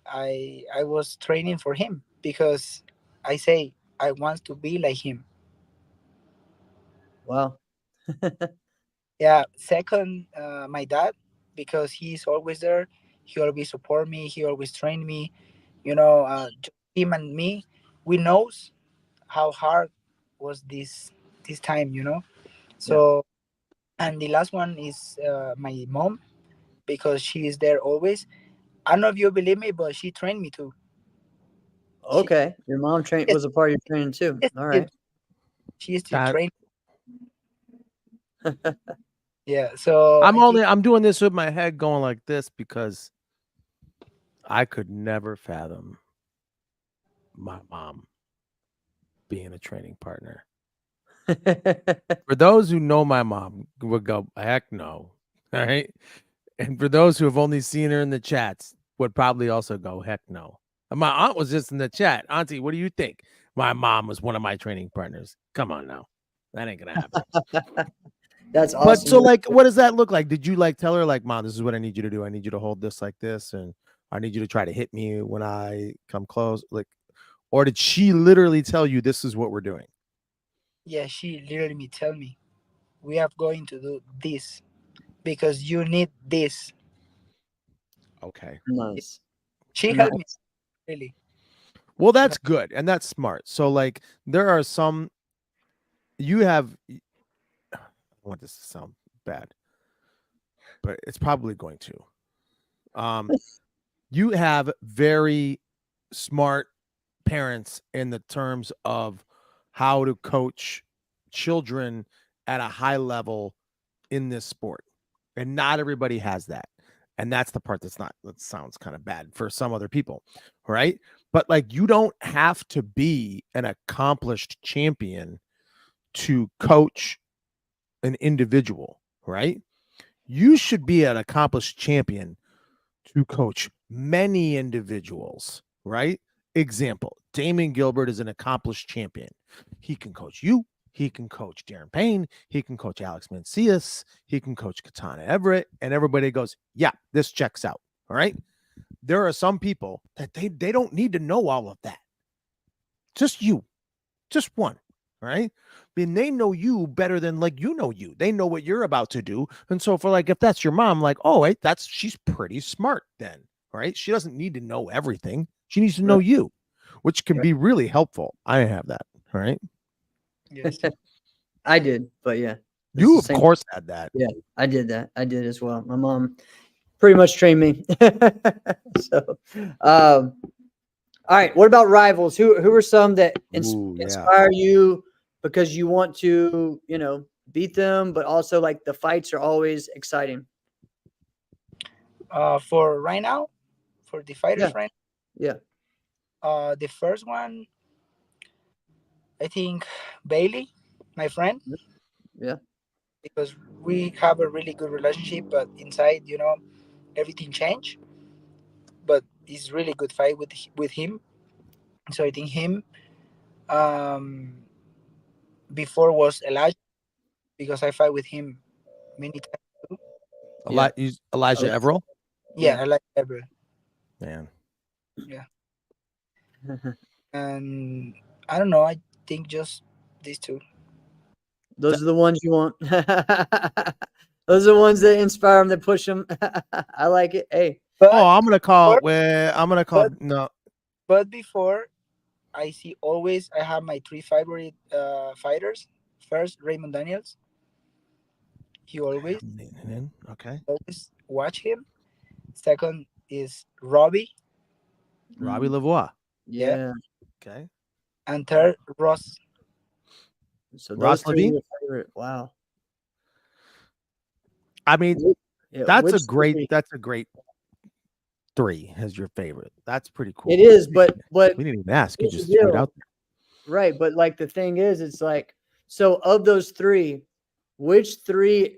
I was training for him because I say I want to be like him. Well. Yeah. Second, my dad because he's always there. He always support me. He always train me. You know, just him and me, we knows how hard was this time. You know, Yeah. so and the last one is my mom because she is there always. I don't know if you believe me, but she trained me too. She Okay. Your mom train yes, was a part of your training too. yes, All yes, right. she is still That trained. Yeah, so I think I'm doing this with my head going like this because I could never fathom my mom being a training partner. For those who know my mom would go, heck no. All right. And for those who have only seen her in the chats, would probably also go, heck no. My aunt was just in the chat. Auntie, what do you think? My mom was one of my training partners. Come on now. That ain't gonna happen. That's But awesome. so like what does that look like? Did you like tell her like, Mom, this is what I need you to do? I need you to hold this like this, and I need you to try to hit me when I come close? Like, or did she literally tell you this is what we're doing? Yeah, she literally tell me, we are going to do this because you need this. Okay. Nice. She helped me Nice. really. Well, She that's good and that's smart. So like there are some you have I want this to sound bad, but it's probably going to. You have very smart parents in the terms of how to coach children at a high level in this sport. And not everybody has that. And that's the part that sounds kind of bad for some other people, right? But like you don't have to be an accomplished champion to coach an individual, right? You should be an accomplished champion to coach many individuals, right? Example, Damon Gilbert is an accomplished champion. He can coach you. He can coach Darren Payne. He can coach Alex Mancias. He can coach Katana Everett. And everybody goes, yeah, this checks out. All right. There are some people that they don't need to know all of that. Just you. Just one. Right. Then they know you better than like you know you. They know what you're about to do. And so for like if that's your mom, like, oh, wait, she's pretty smart then. Right. She doesn't need to know everything. She needs to know Right. you, which can Right. be really helpful. I have that. All right. yes. I did, but yeah. It's You the of same. course had that. Yeah, I did that. I did as well. My mom pretty much trained me. So, all right. What about rivals? Who are some that Ooh, yeah. inspire you because you want to, beat them, but also like the fights are always exciting. For right now, for the Yeah, fighters right yeah, the first one, I think Bailey, my friend, yeah. because we have a really good relationship, but inside, everything changed. But it's really good fight with him. So I think him. Um, Before was Elijah because I fight with him many times too. Yeah. I Elijah like- Everell. Yeah, Yeah. I like Ever. Man. Yeah, and I don't know. I think just these two. Those are the ones you want. Those are the ones that inspire them, that push them. I like it. Hey, Oh, But I'm gonna call. before, Well, I'm gonna call. but No, but before I see always I have my three favorite fighters. First, Raymond Daniels. He always okay. always watch him. Second is Robbie. Robbie Lavoie. Yeah, yeah. Okay. and third Ross. So Ross those three are Levine. your favorite. Wow. I mean, Yeah, that's which a great. three? That's a great three as your favorite. That's pretty cool. It is, but We didn't even ask. You here's the just threw it deal. out there. Right, but like the thing is, it's like, so of those three, which three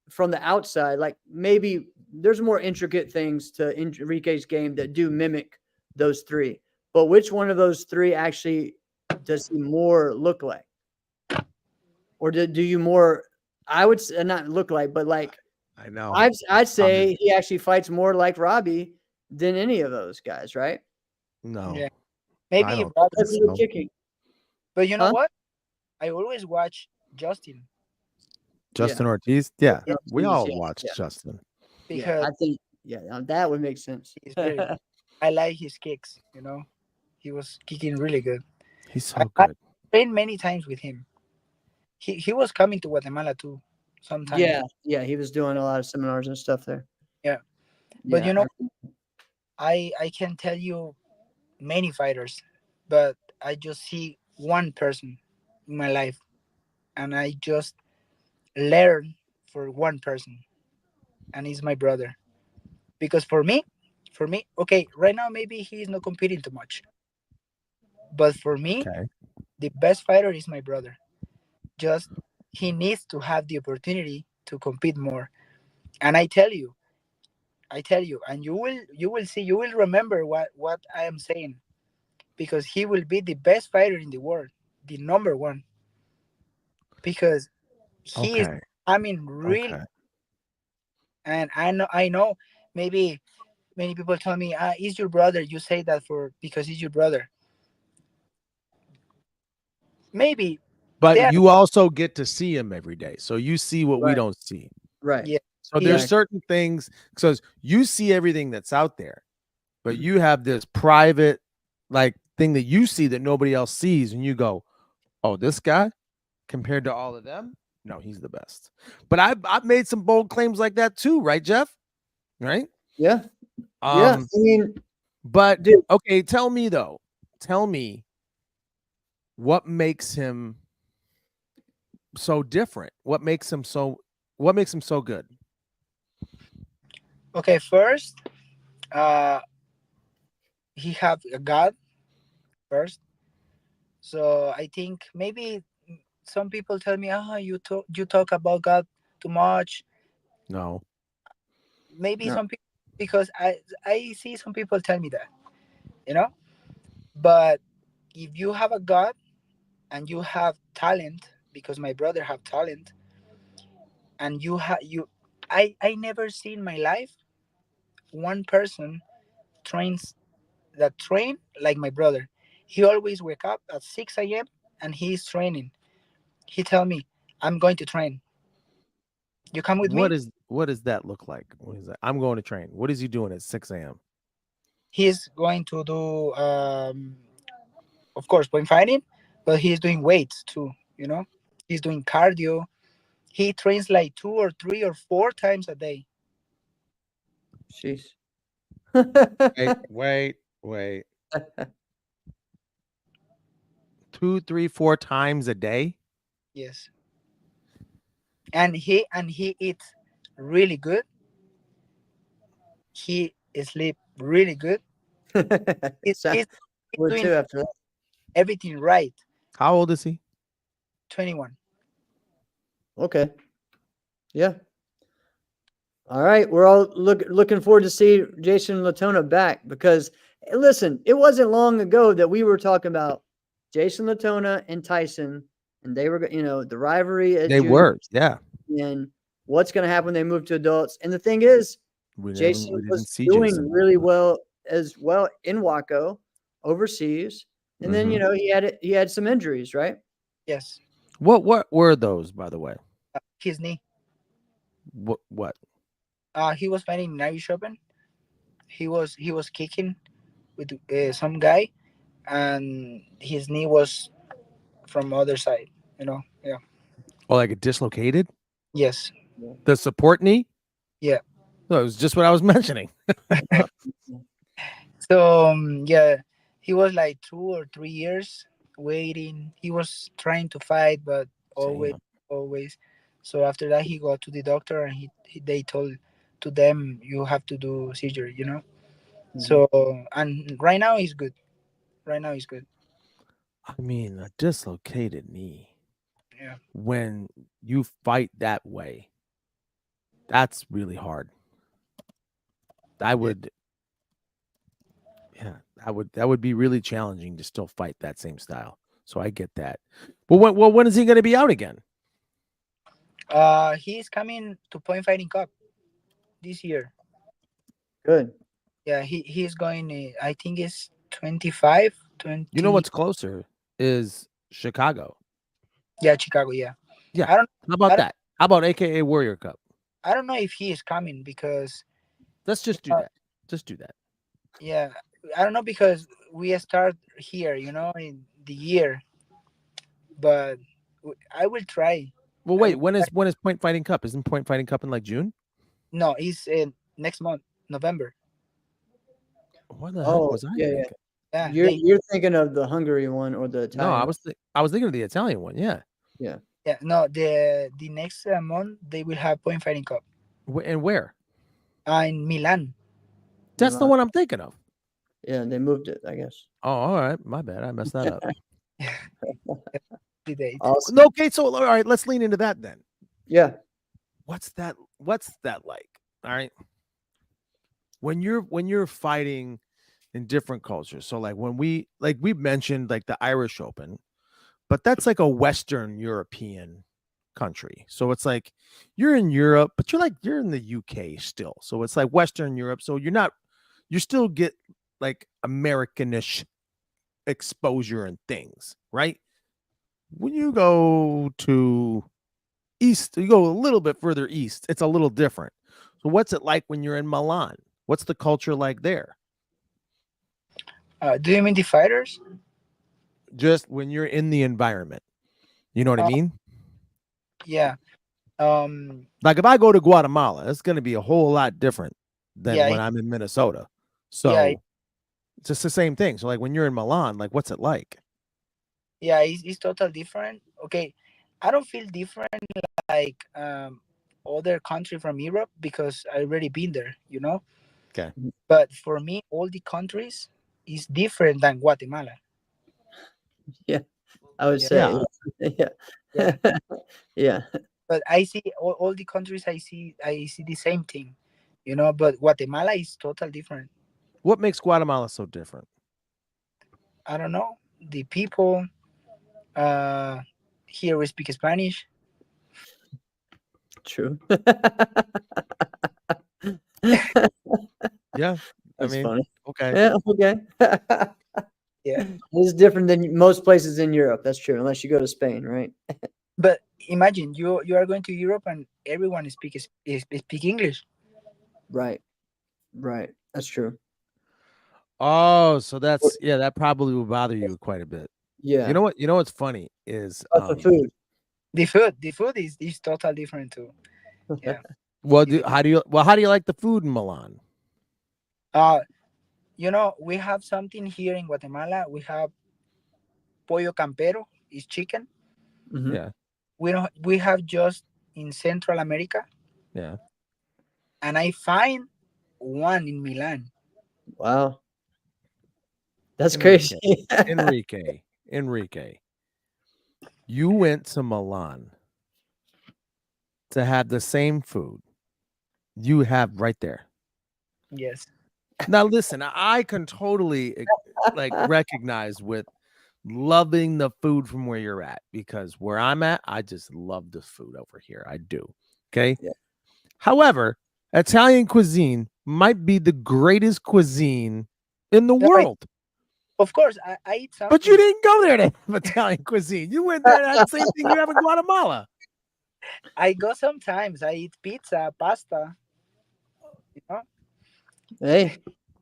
from the outside, like maybe there's more intricate things to Enrique's game that do mimic those three, but which one of those three actually does he more look like, or do you more? I would not look like, but like I know. I'd say he actually fights more like Robbie than any of those guys, right? No, Yeah, I maybe don't. Robbie. Because of the kicking, But you know huh? what? I always watch Justin. Justin Yeah, Ortiz. Yeah, Yeah, we yeah, all yeah, watched Justin. yeah. because I think that would make sense. he's very. I like his kicks. He was kicking really good. He's I, so I good. trained many times with him. He was coming to Guatemala too, sometimes. Yeah, yeah, he was doing a lot of seminars and stuff there. Yeah, but Yeah, I can tell you many fighters, but I just see one person in my life, and I just learn for one person, and he's my brother. Because for me, okay, right now maybe he's not competing too much, but for me, Okay. the best fighter is my brother. Just he needs to have the opportunity to compete more. And I tell you, I tell you, and you will see, you will remember what I am saying, because he will be the best fighter in the world, the number one, because he is. Okay. I mean, really, Okay. and I know, maybe many people tell me, "Is your brother?" You say that for because he's your brother. Maybe But there, you also get to see him every day. So you see what we Right. don't see. Right. yeah, So he there's is. Exactly. certain things because you see everything that's out there, but you have this private like thing that you see that nobody else sees, and you go, "Oh, this guy compared to all of them, no, he's the best." But I've made some bold claims like that too, right, Jeff? Right? Yeah. Yeah. Um, I mean, but dude, okay, tell me though, tell me what makes him so different? What makes him so good? Okay, first, uh, he have a God first. So I think maybe some people tell me, you talk about God too much. No. Maybe no. some people, because I see some people tell me that, you know. But if you have a God and you have talent, because my brother have talent, and I never see in my life one person trains that train like my brother. He always wake up at 6 a.m. and he's training. He tell me, I'm going to train. You come with me? What does that look like? What is that? I'm going to train. What is he doing at 6 a.m.? He's going to do, of course, point fighting, but he's doing weights too. You know, he's doing cardio. He trains like 2 or 3 or 4 times a day. Jeez. Wait. 2, 3, 4 times a day? Yes, and he eats really good. He sleep really good. He's, So, he's, he's would doing too after that. everything right. How old is he? 21. Okay. Yeah. All right. We're all looking forward to see Jason Latona back because listen, it wasn't long ago that we were talking about Jason Latona and Tyson, and they were, the rivalry as They juniors were. Yeah. and what's going to happen when they move to adults. And the thing is, Jason We didn't was see doing Jason. really well as well in Waco overseas. And then, Mhm. he had some injuries, right? Yes. What were those, by the way? His knee. What? He was fighting in Irish Open. He was kicking with some guy, and his knee was from other side. Yeah. Oh, like it dislocated? Yes. The support knee? Yeah. No, it was just what I was mentioning. Uh, So yeah, he was like 2 or 3 years waiting. He was trying to fight, but always, Damn. always. So after that, he got to the doctor, and they told to them, you have to do surgery. mhm. So, and right now he's good. Right now he's good. I mean, a dislocated knee. Yeah. When you fight that way, that's really hard. I Yeah. would Yeah, that would be really challenging to still fight that same style. So I get that. But when is he going to be out again? He's coming to Point Fighting Cup this year. Good. Yeah, he's going. I think it's 25, You know 20. what's closer is Chicago. Yeah, Chicago. Yeah, Yeah. I don't. How I about don't. that? How about AKA Warrior Cup? I don't know if he is coming because. Let's just do Uh, that. Just do that. yeah, I don't know because we start here, in the year, but I will try. Well, I will wait. try. When is Point Fighting Cup? Isn't Point Fighting Cup in like June? No, it's next month, November. What the heck Oh, was I yeah, yeah. thinking? Yeah, You're thinking of the Hungary one or the No, Italian one. I was thinking of the Italian one. Yeah. Yeah. yeah. No, the next month they will have Point Fighting Cup. And where? In Milan. That's the Milan. one I'm thinking of. Yeah, they moved it, I guess. Oh, all right. My bad. I messed that up. The date. Awesome. No, okay. So all right, let's lean into that then. Yeah. What's that like? All right. when you're fighting in different cultures. So like when we mentioned like the Irish Open, but that's like a Western European country. So it's like you're in Europe, but you're in the UK still. So it's like Western Europe. So you still get like Americanish exposure and things, right? When you go to east, you go a little bit further east, it's a little different. So what's it like when you're in Milan? What's the culture like there? Do you mean the fighters? Just when you're in the environment. You know what I Uh, mean? yeah. Like if I go to Guatemala, it's going to be a whole lot different than Yeah. when I'm in Minnesota. Yeah. So it's just the same thing. So like when you're in Milan, like what's it like? Yeah. It's total different. Okay. I don't feel different like other country from Europe because I already been there. Okay. But for me, all the countries is different than Guatemala. Yeah, I would Yeah. say. Yeah. Yeah. Yeah. But I see all the countries. I see the same thing. But Guatemala is total different. What makes Guatemala so different? I don't know the people. Uh, Here we speak Spanish. True. Yeah. I That's mean, funny. okay. Yeah, okay. Yeah. It's different than most places in Europe. That's true, unless you go to Spain, right? But imagine you are going to Europe and everyone speak English. Right. Right. That's true. Oh, so that probably will bother you quite a bit. Yeah. You know what's funny is About the food. The food is total different too. Yeah. how do you like the food in Milan? Uh, we have something here in Guatemala. We have pollo campero, is chicken. Mhm. Yeah. We have just in Central America, Yeah. and I find one in Milan. Wow. That's Enrique. crazy. Enrique. You went to Milan to have the same food you have right there. Yes. Now listen, I can totally like recognize with loving the food from where you're at, because where I'm at, I just love the food over here. I do. Okay. Yeah. However, Italian cuisine might be the greatest cuisine in the No, world. of course, I eat But you something. didn't go there to have Italian cuisine. You went there to have the same thing you have in Guatemala. I go sometimes. I eat pizza, pasta. You know, Hey.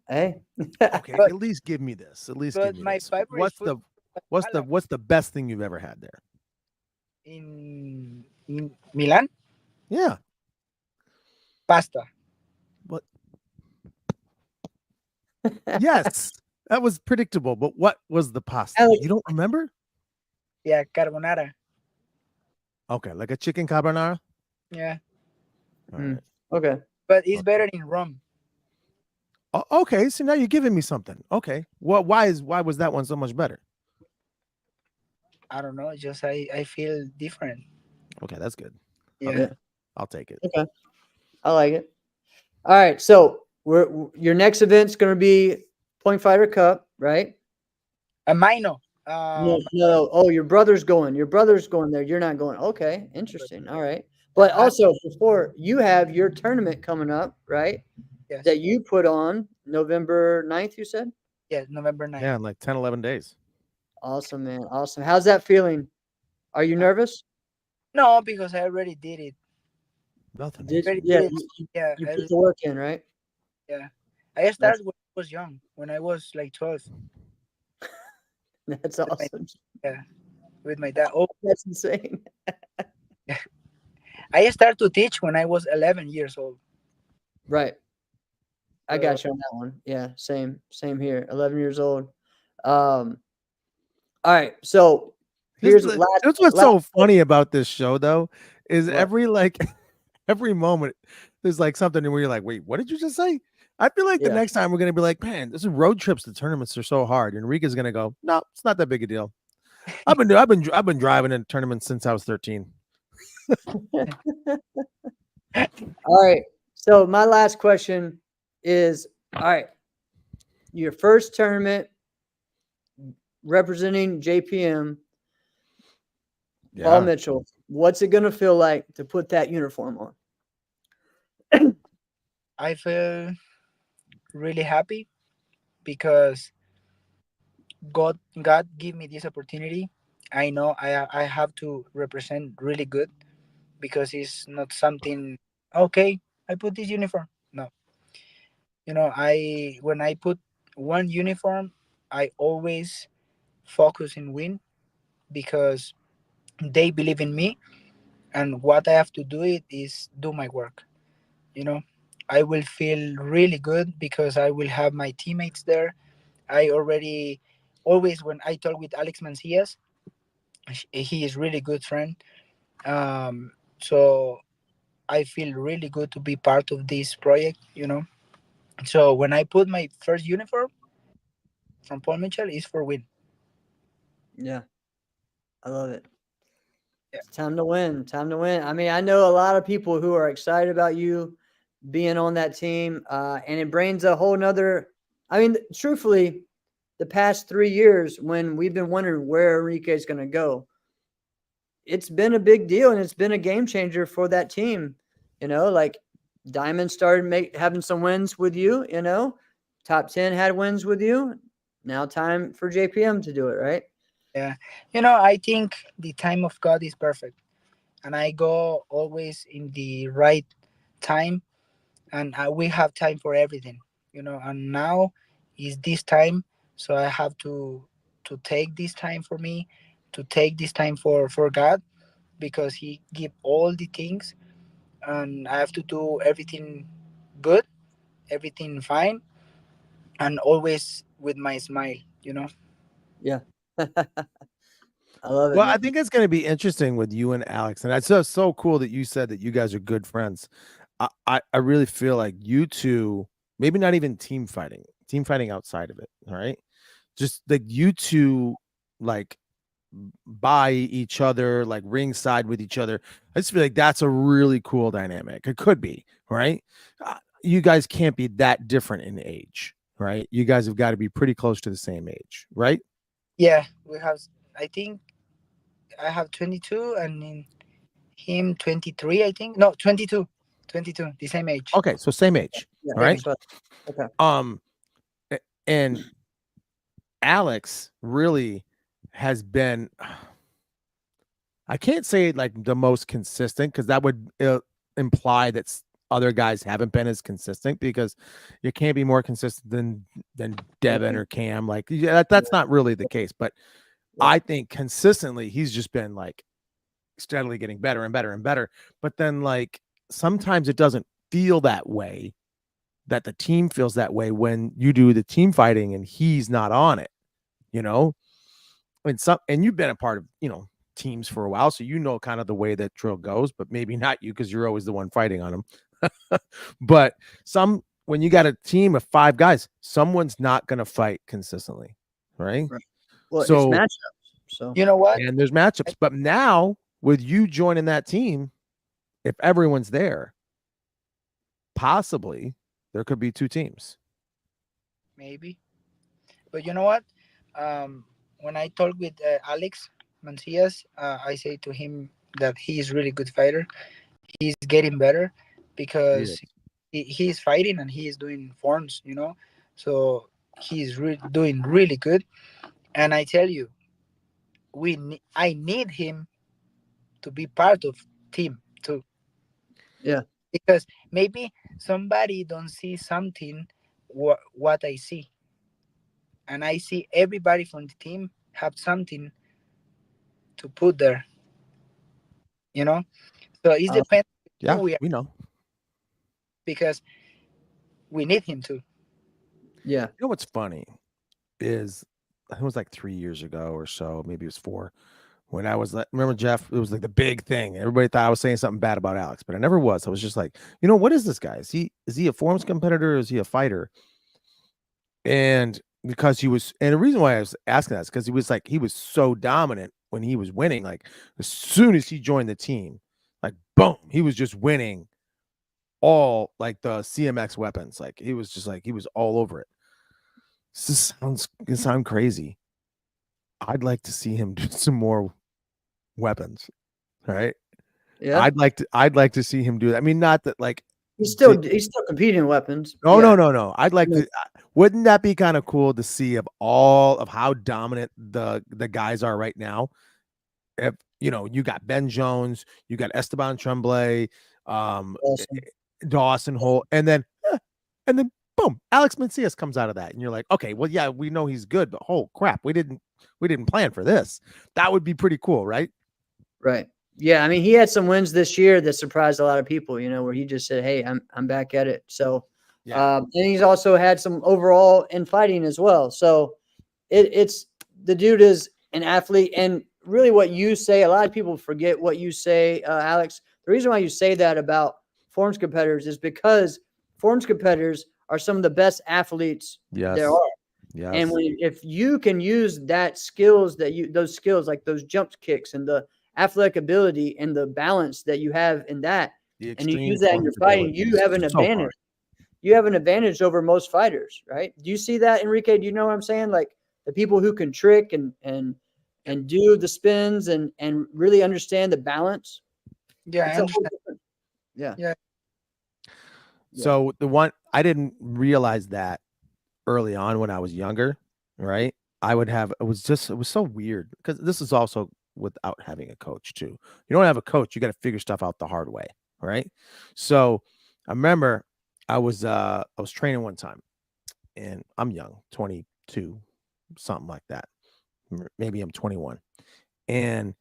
Hey. Okay, But- at least give me this. At least but give me my this. favorite What's food the Guatemala what's the best thing you've ever had there? in Milan, Yeah. pasta. What? Yes. That was predictable, but what was the pasta? Alex- You don't remember? Yeah, carbonara. Okay, like a chicken carbonara? Yeah, All Mm. right. Okay. but it's Okay. better in Rome. Okay, so now you're giving me something. Okay. Well, why was that one so much better? I don't know. Just I feel different. Okay, that's good. Yeah. Okay. I'll take it. Okay. I like it. All right. So your next event's going to be Point Fighter Cup, right? A minor. No. Oh, your brother's going. Your brother's going there. You're not going. Okay. Interesting. All right. But also, before you have your tournament coming up, right? Yes. That you put on November 9th, you said? Yes, November 9th. Yeah, in like 10, 11 days. Awesome, man. Awesome. How's that feeling? Are you nervous? No, because I already did it. Nothing. Did Already yeah, did it. Yeah, you put the work in, right? I started when I was young, when I was like 12. That's With my- awesome. with my dad. Oh, That's insane. I started to teach when I was 11 years old. Right. I got you on that one. Yeah, same here. 11 years old. All right. So here's That's what's so funny about this show, though, is What? every moment there's like something where you're like, wait, what did you just say? I feel like the Yeah. next time we're gonna be like, man, this is road trips to tournaments are so hard. Enrique's gonna go, no, it's not that big a deal. I've been driving in tournaments since I was 13. All right. So my last question is, All right. Your first tournament representing JPM, Paul Mitchell. What's it going to feel like to put that uniform on? I feel really happy because God gave me this opportunity. I know I have to represent really good because it's not something okay. I put this uniform. No, I when I put one uniform, I always focus in win because they believe in me, and what I have to do it is do my work. You know, I will feel really good because I will have my teammates there. I already always when I talk with Alex Mancias, he is really good friend. So I feel really good to be part of this project. So when I put my first uniform from Paul Mitchell, is for win. Yeah, I love it. Yeah, It's time to win. Time to win. I mean, I know a lot of people who are excited about you being on that team, and it brings a whole nother. I mean, truthfully, the past 3 years when we've been wondering where Enrique is going to go, it's been a big deal and it's been a game changer for that team. Like Diamond started having some wins with you. Top 10 had wins with you. Now time for JPM to do it, right? yeah. I think the time of God is perfect, and I go always in the right time, and we have time for everything. And now is this time, so I have to take this time for me, to take this time for God, because He give all the things, and I have to do everything good, everything fine, and always with my smile. Yeah. I love it, Well, I man. think it's going to be interesting with you and Alex, and that's so cool that you said that you guys are good friends. I really feel like you two, maybe not even team fighting outside of it. All right, just like you two, like by each other, like ringside with each other. I just feel like that's a really cool dynamic. It could be right. You guys can't be that different in age, right? You guys have got to be pretty close to the same age, right? Yeah, we have. I think I have 22, and in him 23. I think no 22, 22, the same age. Okay, so same age. Yeah. All Same right. age. So, okay. And Alex really has been, I can't say like the most consistent because that would imply that other guys haven't been as consistent, because you can't be more consistent than Devin or Cam. Like, yeah, that's not really the case. But I think consistently he's just been like steadily getting better and better and better. But then like sometimes it doesn't feel that way, that the team feels that way when you do the team fighting and he's not on it, you know? And you've been a part of, teams for a while, so you know kind of the way that drill goes, but maybe not you because you're always the one fighting on them. But when you got a team of 5 guys, someone's not going to fight consistently, right? Right. Well, it's So, matchups. So You know what? and there's matchups, but now with you joining that team, if everyone's there, possibly there could be 2 teams. Maybe, but you know what? When I talk with Alex Mancias, I say to him that he is really good fighter. He's getting better Yeah. because he is fighting and he is doing forms. So he's doing really good. And I tell you, I need him to be part of team too, yeah. because maybe somebody don't see something what I see, and I see everybody from the team have something to put there. So it Awesome. depends who Yeah, we are, we know. because we need him too. Yeah. You know what's funny is, I think it was like 3 years ago or so, maybe it was 4, when I was like, remember Jeff, it was like the big thing. Everybody thought I was saying something bad about Alex, but I never was. I was just like, what is this guy? Is he a forms competitor or is he a fighter? And because and the reason why I was asking that is because he was so dominant when he was winning. Like as soon as he joined the team, like boom, he was just winning all like the CMX weapons. Like he was just like he was all over it. This sounds crazy. I'd like to see him do some more weapons, right? Yeah. I'd like to see him do that. I mean, not that like He's still competing in weapons. no, Yeah. no. I'd like to. Wouldn't that be kind of cool to see of all of how dominant the guys are right now? If you know, you got Ben Jones, you got Esteban Tremblay, Awesome. Dawson Holt, and then boom, Alex Macias comes out of that, and you're like, okay, well, yeah, we know he's good, but oh crap, we didn't plan for this. That would be pretty cool, right? Right. Yeah. I mean, he had some wins this year that surprised a lot of people, you know, where he just said, hey, I'm back at it. So, Yeah. and he's also had some overall in fighting as well. So it's the dude is an athlete. And really what you say, a lot of people forget what you say, Alex. The reason why you say that about forms competitors is because forms competitors are some of the best athletes there are. Yes. And if you can use those skills like those jump kicks and the athletic ability and the balance that you have in that, and you use that in your fighting, you have an advantage. You have an advantage over most fighters, right? Do you see that, Enrique? Do you know what I'm saying? Like the people who can trick and do the spins and really understand the balance. Yeah, I understand. Yeah. So the one I didn't realize that early on when I was younger, right? It was so weird because this is also without having a coach too. You don't have a coach, you got to figure stuff out the hard way, right? So I remember I was training one time and I'm young, 22, something like that. Maybe I'm 21. And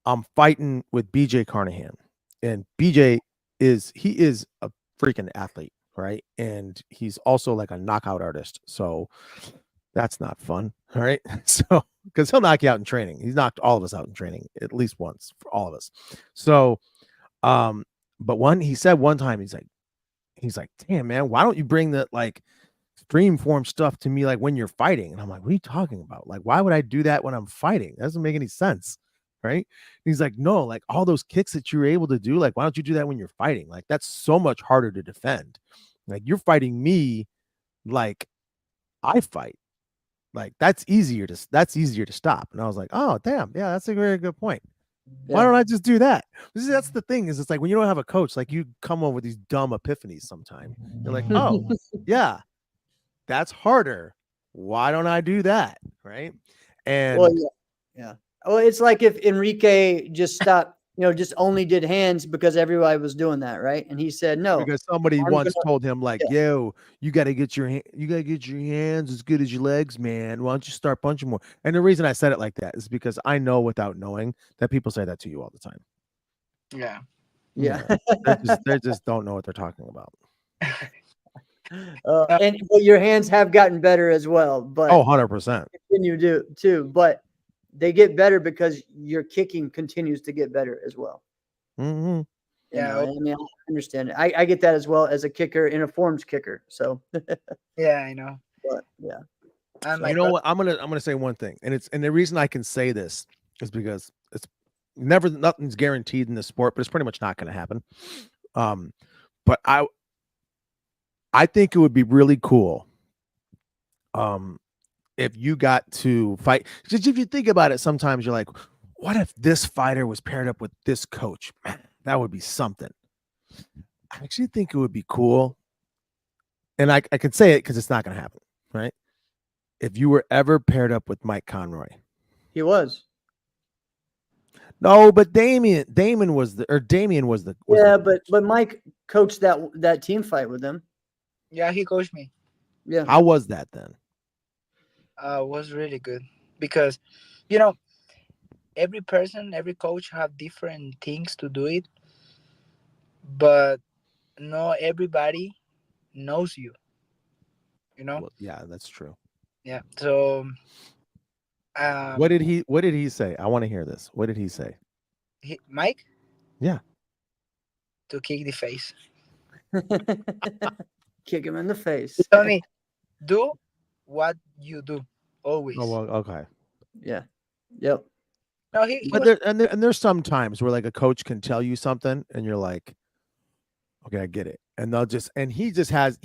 I'm fighting with BJ Carnahan. And BJ is a freaking athlete, right? And he's also like a knockout artist. So that's not fun. All right. So because he'll knock you out in training. He's knocked all of us out in training at least once for all of us. So but he said one time he's like, damn man, why don't you bring the like stream form stuff to me like when you're fighting? And I'm like, what are you talking about? Like, why would I do that when I'm fighting? That doesn't make any sense. Right. And he's like, no, like all those kicks that you're able to do, like, why don't you do that when you're fighting? Like, that's so much harder to defend. Like, you're fighting me like I fight. Like, that's easier to stop. And I was like, oh, damn. Yeah, that's a very good point. Yeah. Why don't I just do that? See, that's the thing is it's like when you don't have a coach, like you come up with these dumb epiphanies sometime. You're like, oh, yeah, that's harder. Why don't I do that? Right. And Well, yeah. Well, it's like if Enrique just stopped, just only did hands because everybody was doing that, right? And he said, no. because somebody once told him, like, yo, you gotta get your hands as good as your legs, man. Why don't you start punching more? And the reason I said it like that is because I know without knowing that people say that to you all the time. Yeah. Yeah. They just don't know what they're talking about. But your hands have gotten better as well. But 100%. Continue to too, but they get better because your kicking continues to get better as well. Mm-hmm. Yeah. I mean, I understand it. I get that as well as a kicker and a forms kicker. So yeah, I know. But yeah. So, you know what? I'm gonna say one thing, and the reason I can say this is because it's nothing's guaranteed in the sport, but it's pretty much not going to happen. But I think it would be really cool. If you got to fight, just if you think about it, sometimes you're like, what if this fighter was paired up with this coach? Man, that would be something. I actually think it would be cool. And I can say it because it's not going to happen, right? If you were ever paired up with Mike Conroy. He was. No, but Damian was the. But Mike coached that team fight with them. Yeah, he coached me. Yeah. How was that then? Was really good because, every coach have different things to do it, but not everybody knows you. Well, yeah, that's true. Yeah. So. What did he say? I want to hear this. What did he say? Mike? Yeah. To kick the face. Kick him in the face. Tell me, do what you do always. Oh, well, okay. Yeah. Yep. No, there's some times where like a coach can tell you something and you're like, okay, I get it. and he just has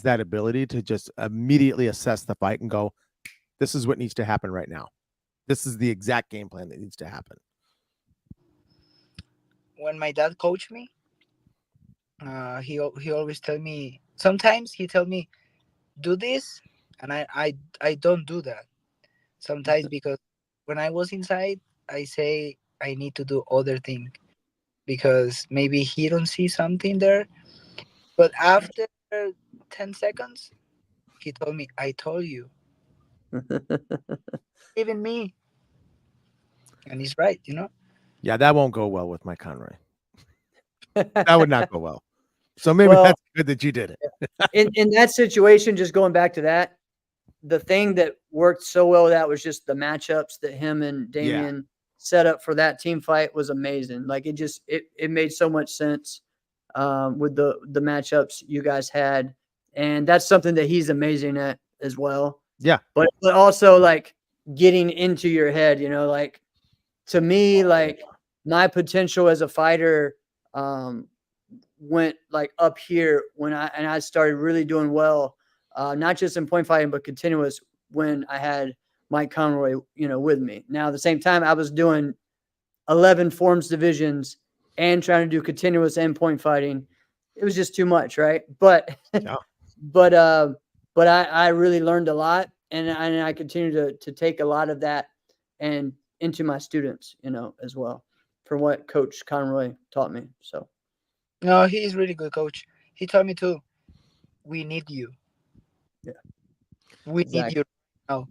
that ability to just immediately assess the fight and go, this is what needs to happen right now. This is the exact game plan that needs to happen. When my dad coached me, he always tell me. Sometimes he tell me do this, and I don't do that. Sometimes because when I was inside, I say I need to do other thing because maybe he don't see something there. But after 10 seconds, he told me, "I told you, even me," and he's right. Yeah, that won't go well with my Conroy. That would not go well. So maybe Well, that's good that you did it. in that situation, just going back to that, the thing that worked so well with that was just the matchups that him and Damian set up for that team fight was amazing. Like it made so much sense with the matchups you guys had, and that's something that he's amazing at as well. Yeah. But also like getting into your head, like to me, like my potential as a fighter went like up here when I started really doing well, not just in point fighting, but continuous when I had Mike Conroy, with me. Now, at the same time, I was doing 11 forms divisions and trying to do continuous and point fighting. It was just too much, right? But, Yeah. but I really learned a lot, and I continue to take a lot of that and into my students, as well, from what Coach Conroy taught me. So. No, he's really good coach. He told me too. We need you. Yeah. We need Exactly. you now.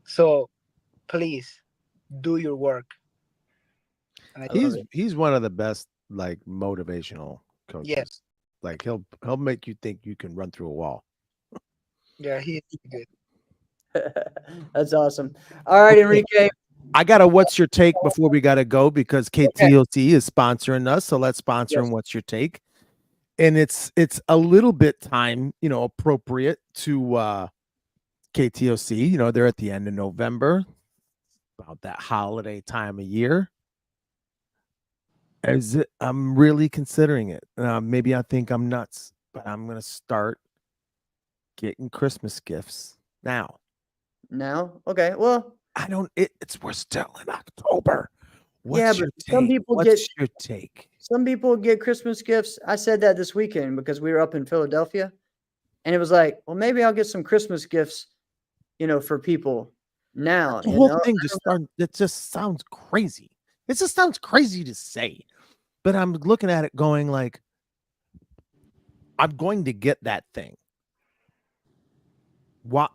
So please do your work. And I love it. He's one of the best like motivational coaches. Yeah. Like he'll make you think you can run through a wall. Yeah, he's good. That's awesome. All right, Enrique. I got a what's your take before we got to go because KTOC is sponsoring us. So let's sponsor and what's your take. And it's a little bit time, appropriate to KTOC. They're at the end of November, about that holiday time of year. I'm really considering it. Maybe I think I'm nuts, but I'm going to start getting Christmas gifts now. Now? Okay. Well, we're still in October. What's your take? What's your take? Some people get Christmas gifts. I said that this weekend because we were up in Philadelphia, and it was like, well, maybe I'll get some Christmas gifts, for people now. The whole thing it just sounds crazy. It just sounds crazy to say, but I'm looking at it going like, I'm going to get that thing. What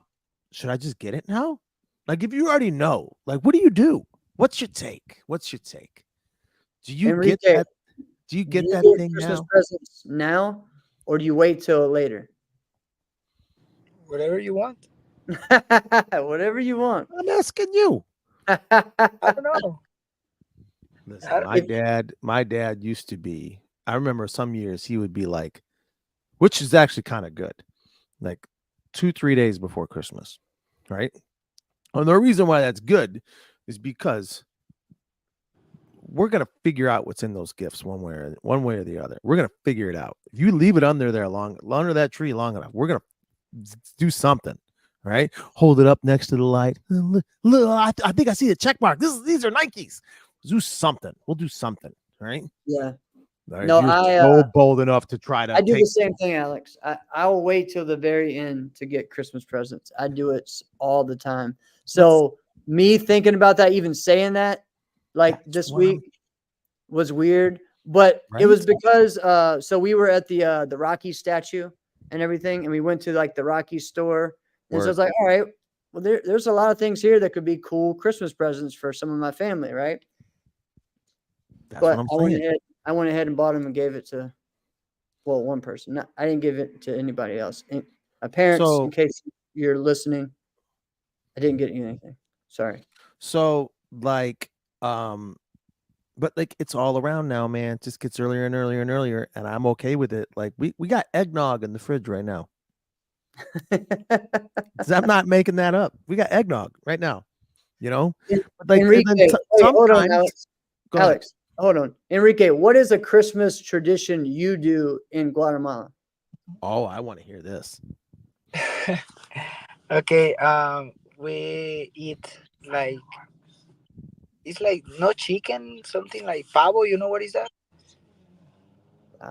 should I just get it now? Like, if you already know, like, what do? What's your take? Do you Enrique, get that? Do you get that thing Christmas now? presents now, or do you wait till later? Whatever you want. Whatever you want. I'm asking you. I don't know. Listen, my dad used to be. I remember some years he would be like, which is actually kind of good, like 2-3 days before Christmas, right? And the reason why that's good is because we're gonna figure out what's in those gifts one way or the other. We're gonna figure it out. If you leave it under that tree long enough, we're gonna do something. Right? Hold it up next to the light. Look, I think I see the check mark. These are Nikes. Do something. We'll do something. Right? Yeah. Right? No, You're so bold enough to try to. I do the same thing, Alex. I will wait till the very end to get Christmas presents. I do it all the time. So me thinking about that, even saying that, like this week, was weird. But it was because so we were at the Rocky statue and everything, and we went to like the Rocky store. And so I was like, all right, well, there's a lot of things here that could be cool Christmas presents for some of my family, right? That's but what I'm saying. I went ahead and bought them and gave it to, one person. I didn't give it to anybody else. My parents, in case you're listening, I didn't get you anything. Sorry. So like, but like it's all around now, man. It just gets earlier and earlier and earlier, and I'm okay with it. Like we got eggnog in the fridge right now. I'm not making that up. We got eggnog right now. Like Enrique, hold on, Alex, hold on. Enrique, what is a Christmas tradition you do in Guatemala? Oh, I want to hear this. Okay, we eat like it's like no chicken, something like pavo. You know what is that? I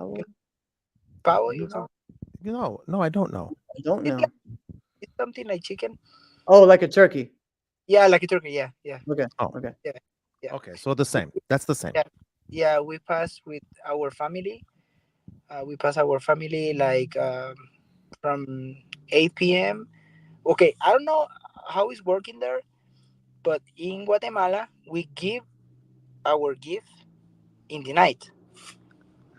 Pavo, you know? No, I don't know. don't It's like know. it's something like chicken. Oh, like a turkey. Yeah, like a turkey. Yeah, yeah, Okay. Oh, Okay. yeah, yeah, okay. So the same. That's the same. yeah, yeah. We pass with our family. We pass our family like from 8 p.m. Okay, I don't know how it's working there, but in Guatemala we give our gift in the night.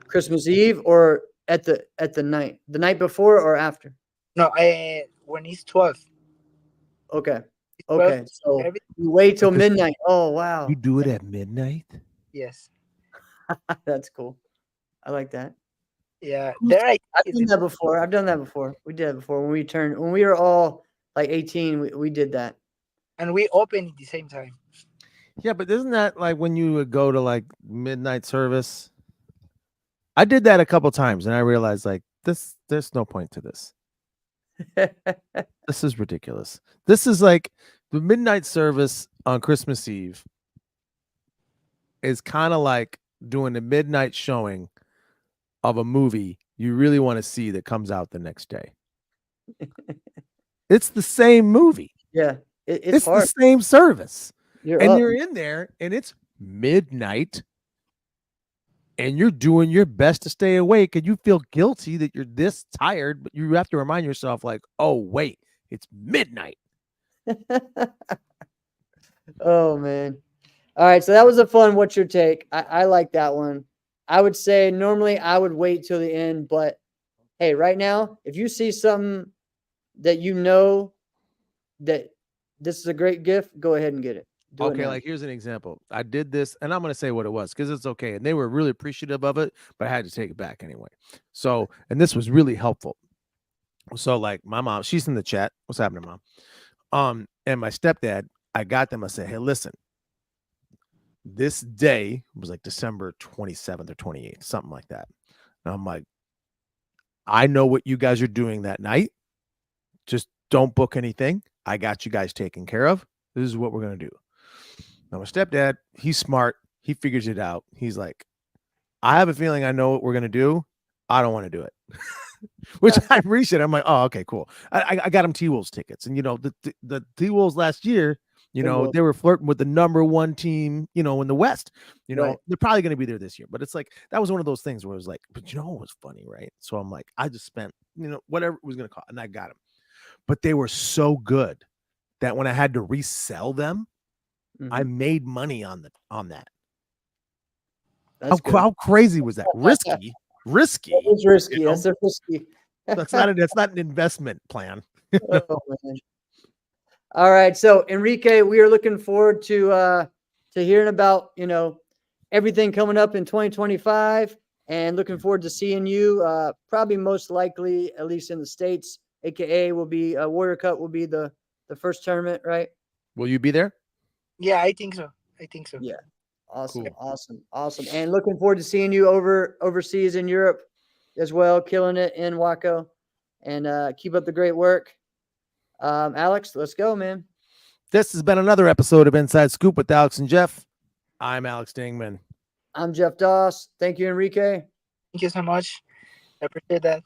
Christmas Eve or the night before or after? No, when it's 12, Okay. it's 12. Okay. So Every you wait till But this, midnight. Oh you wow. do it at midnight? yes, That's cool. I like that. yeah. There I I've is done that before. I've done that before. We did that before when we were all like 18, we did that. and we open at the same time. Yeah, but isn't that like when you would go to like midnight service? I did that a couple times and I realized like there's no point to this. This is ridiculous. This is like the midnight service on Christmas Eve is kind of like doing a midnight showing of a movie you really want to see that comes out the next day. It's the same movie. Yeah. It's It's the hard. same service. You're And up. you're in there and it's midnight and you're doing your best to stay awake and you feel guilty that you're this tired, but you have to remind yourself like, "Oh, wait, it's midnight." Oh man. All right. So that was a fun what's your take? I like that one. I would say normally I would wait till the end, but hey, right now, if you see something that you know that this is a great gift, go ahead and get it. Do it Okay, now. like here's an example. I did this and I'm going to say what it was cuz it's okay and they were really appreciative of it, but I had to take it back anyway. So, and this was really helpful. So like my mom, she's in the chat. What's happening, mom? And my stepdad, I got them. I said, "Hey, listen, this day was like December 27th or 28th, something like that." And I'm like, "I know what you guys are doing that night. Just don't book anything. I got you guys taken care of. This is what we're going to do." Now, my stepdad, he's smart. He figures it out. He's like, "I have a feeling I know what we're going to do. I don't want to do it." Which I appreciate. I'm like, "Oh, okay, cool." I got him T-Wolves tickets. And, the T-Wolves last year, Big Wolf. they were flirting with the number one team, in the West. Right. They're probably going to be there this year. But it's like, that was one of those things where it was like, but what was funny, right? So I'm like, I just spent, whatever it was going to cost. And I got them. But they were so good that when I had to resell them, I Mhm. made money on that. That's good. How crazy was that? Risky. That is risky. you know? That's a risky. That's not an investment plan. Oh, man. All right. So Enrique, we are looking forward to hearing about, everything coming up in 2025 and looking forward to seeing you probably most likely, at least in the States, AKA will be Warrior Cup will be the first tournament, right? Will you be there? Yeah, I think so. I think so. Yeah. Awesome. Cool. Awesome. And looking forward to seeing you overseas in Europe as well, killing it in Waco, and keep up the great work. Alex, let's go, man. This has been another episode of Inside Scoop with Alex and Jeff. I'm Alex Dingman. I'm Jeff Doss. Thank you, Enrique. Thank you so much. I appreciate that.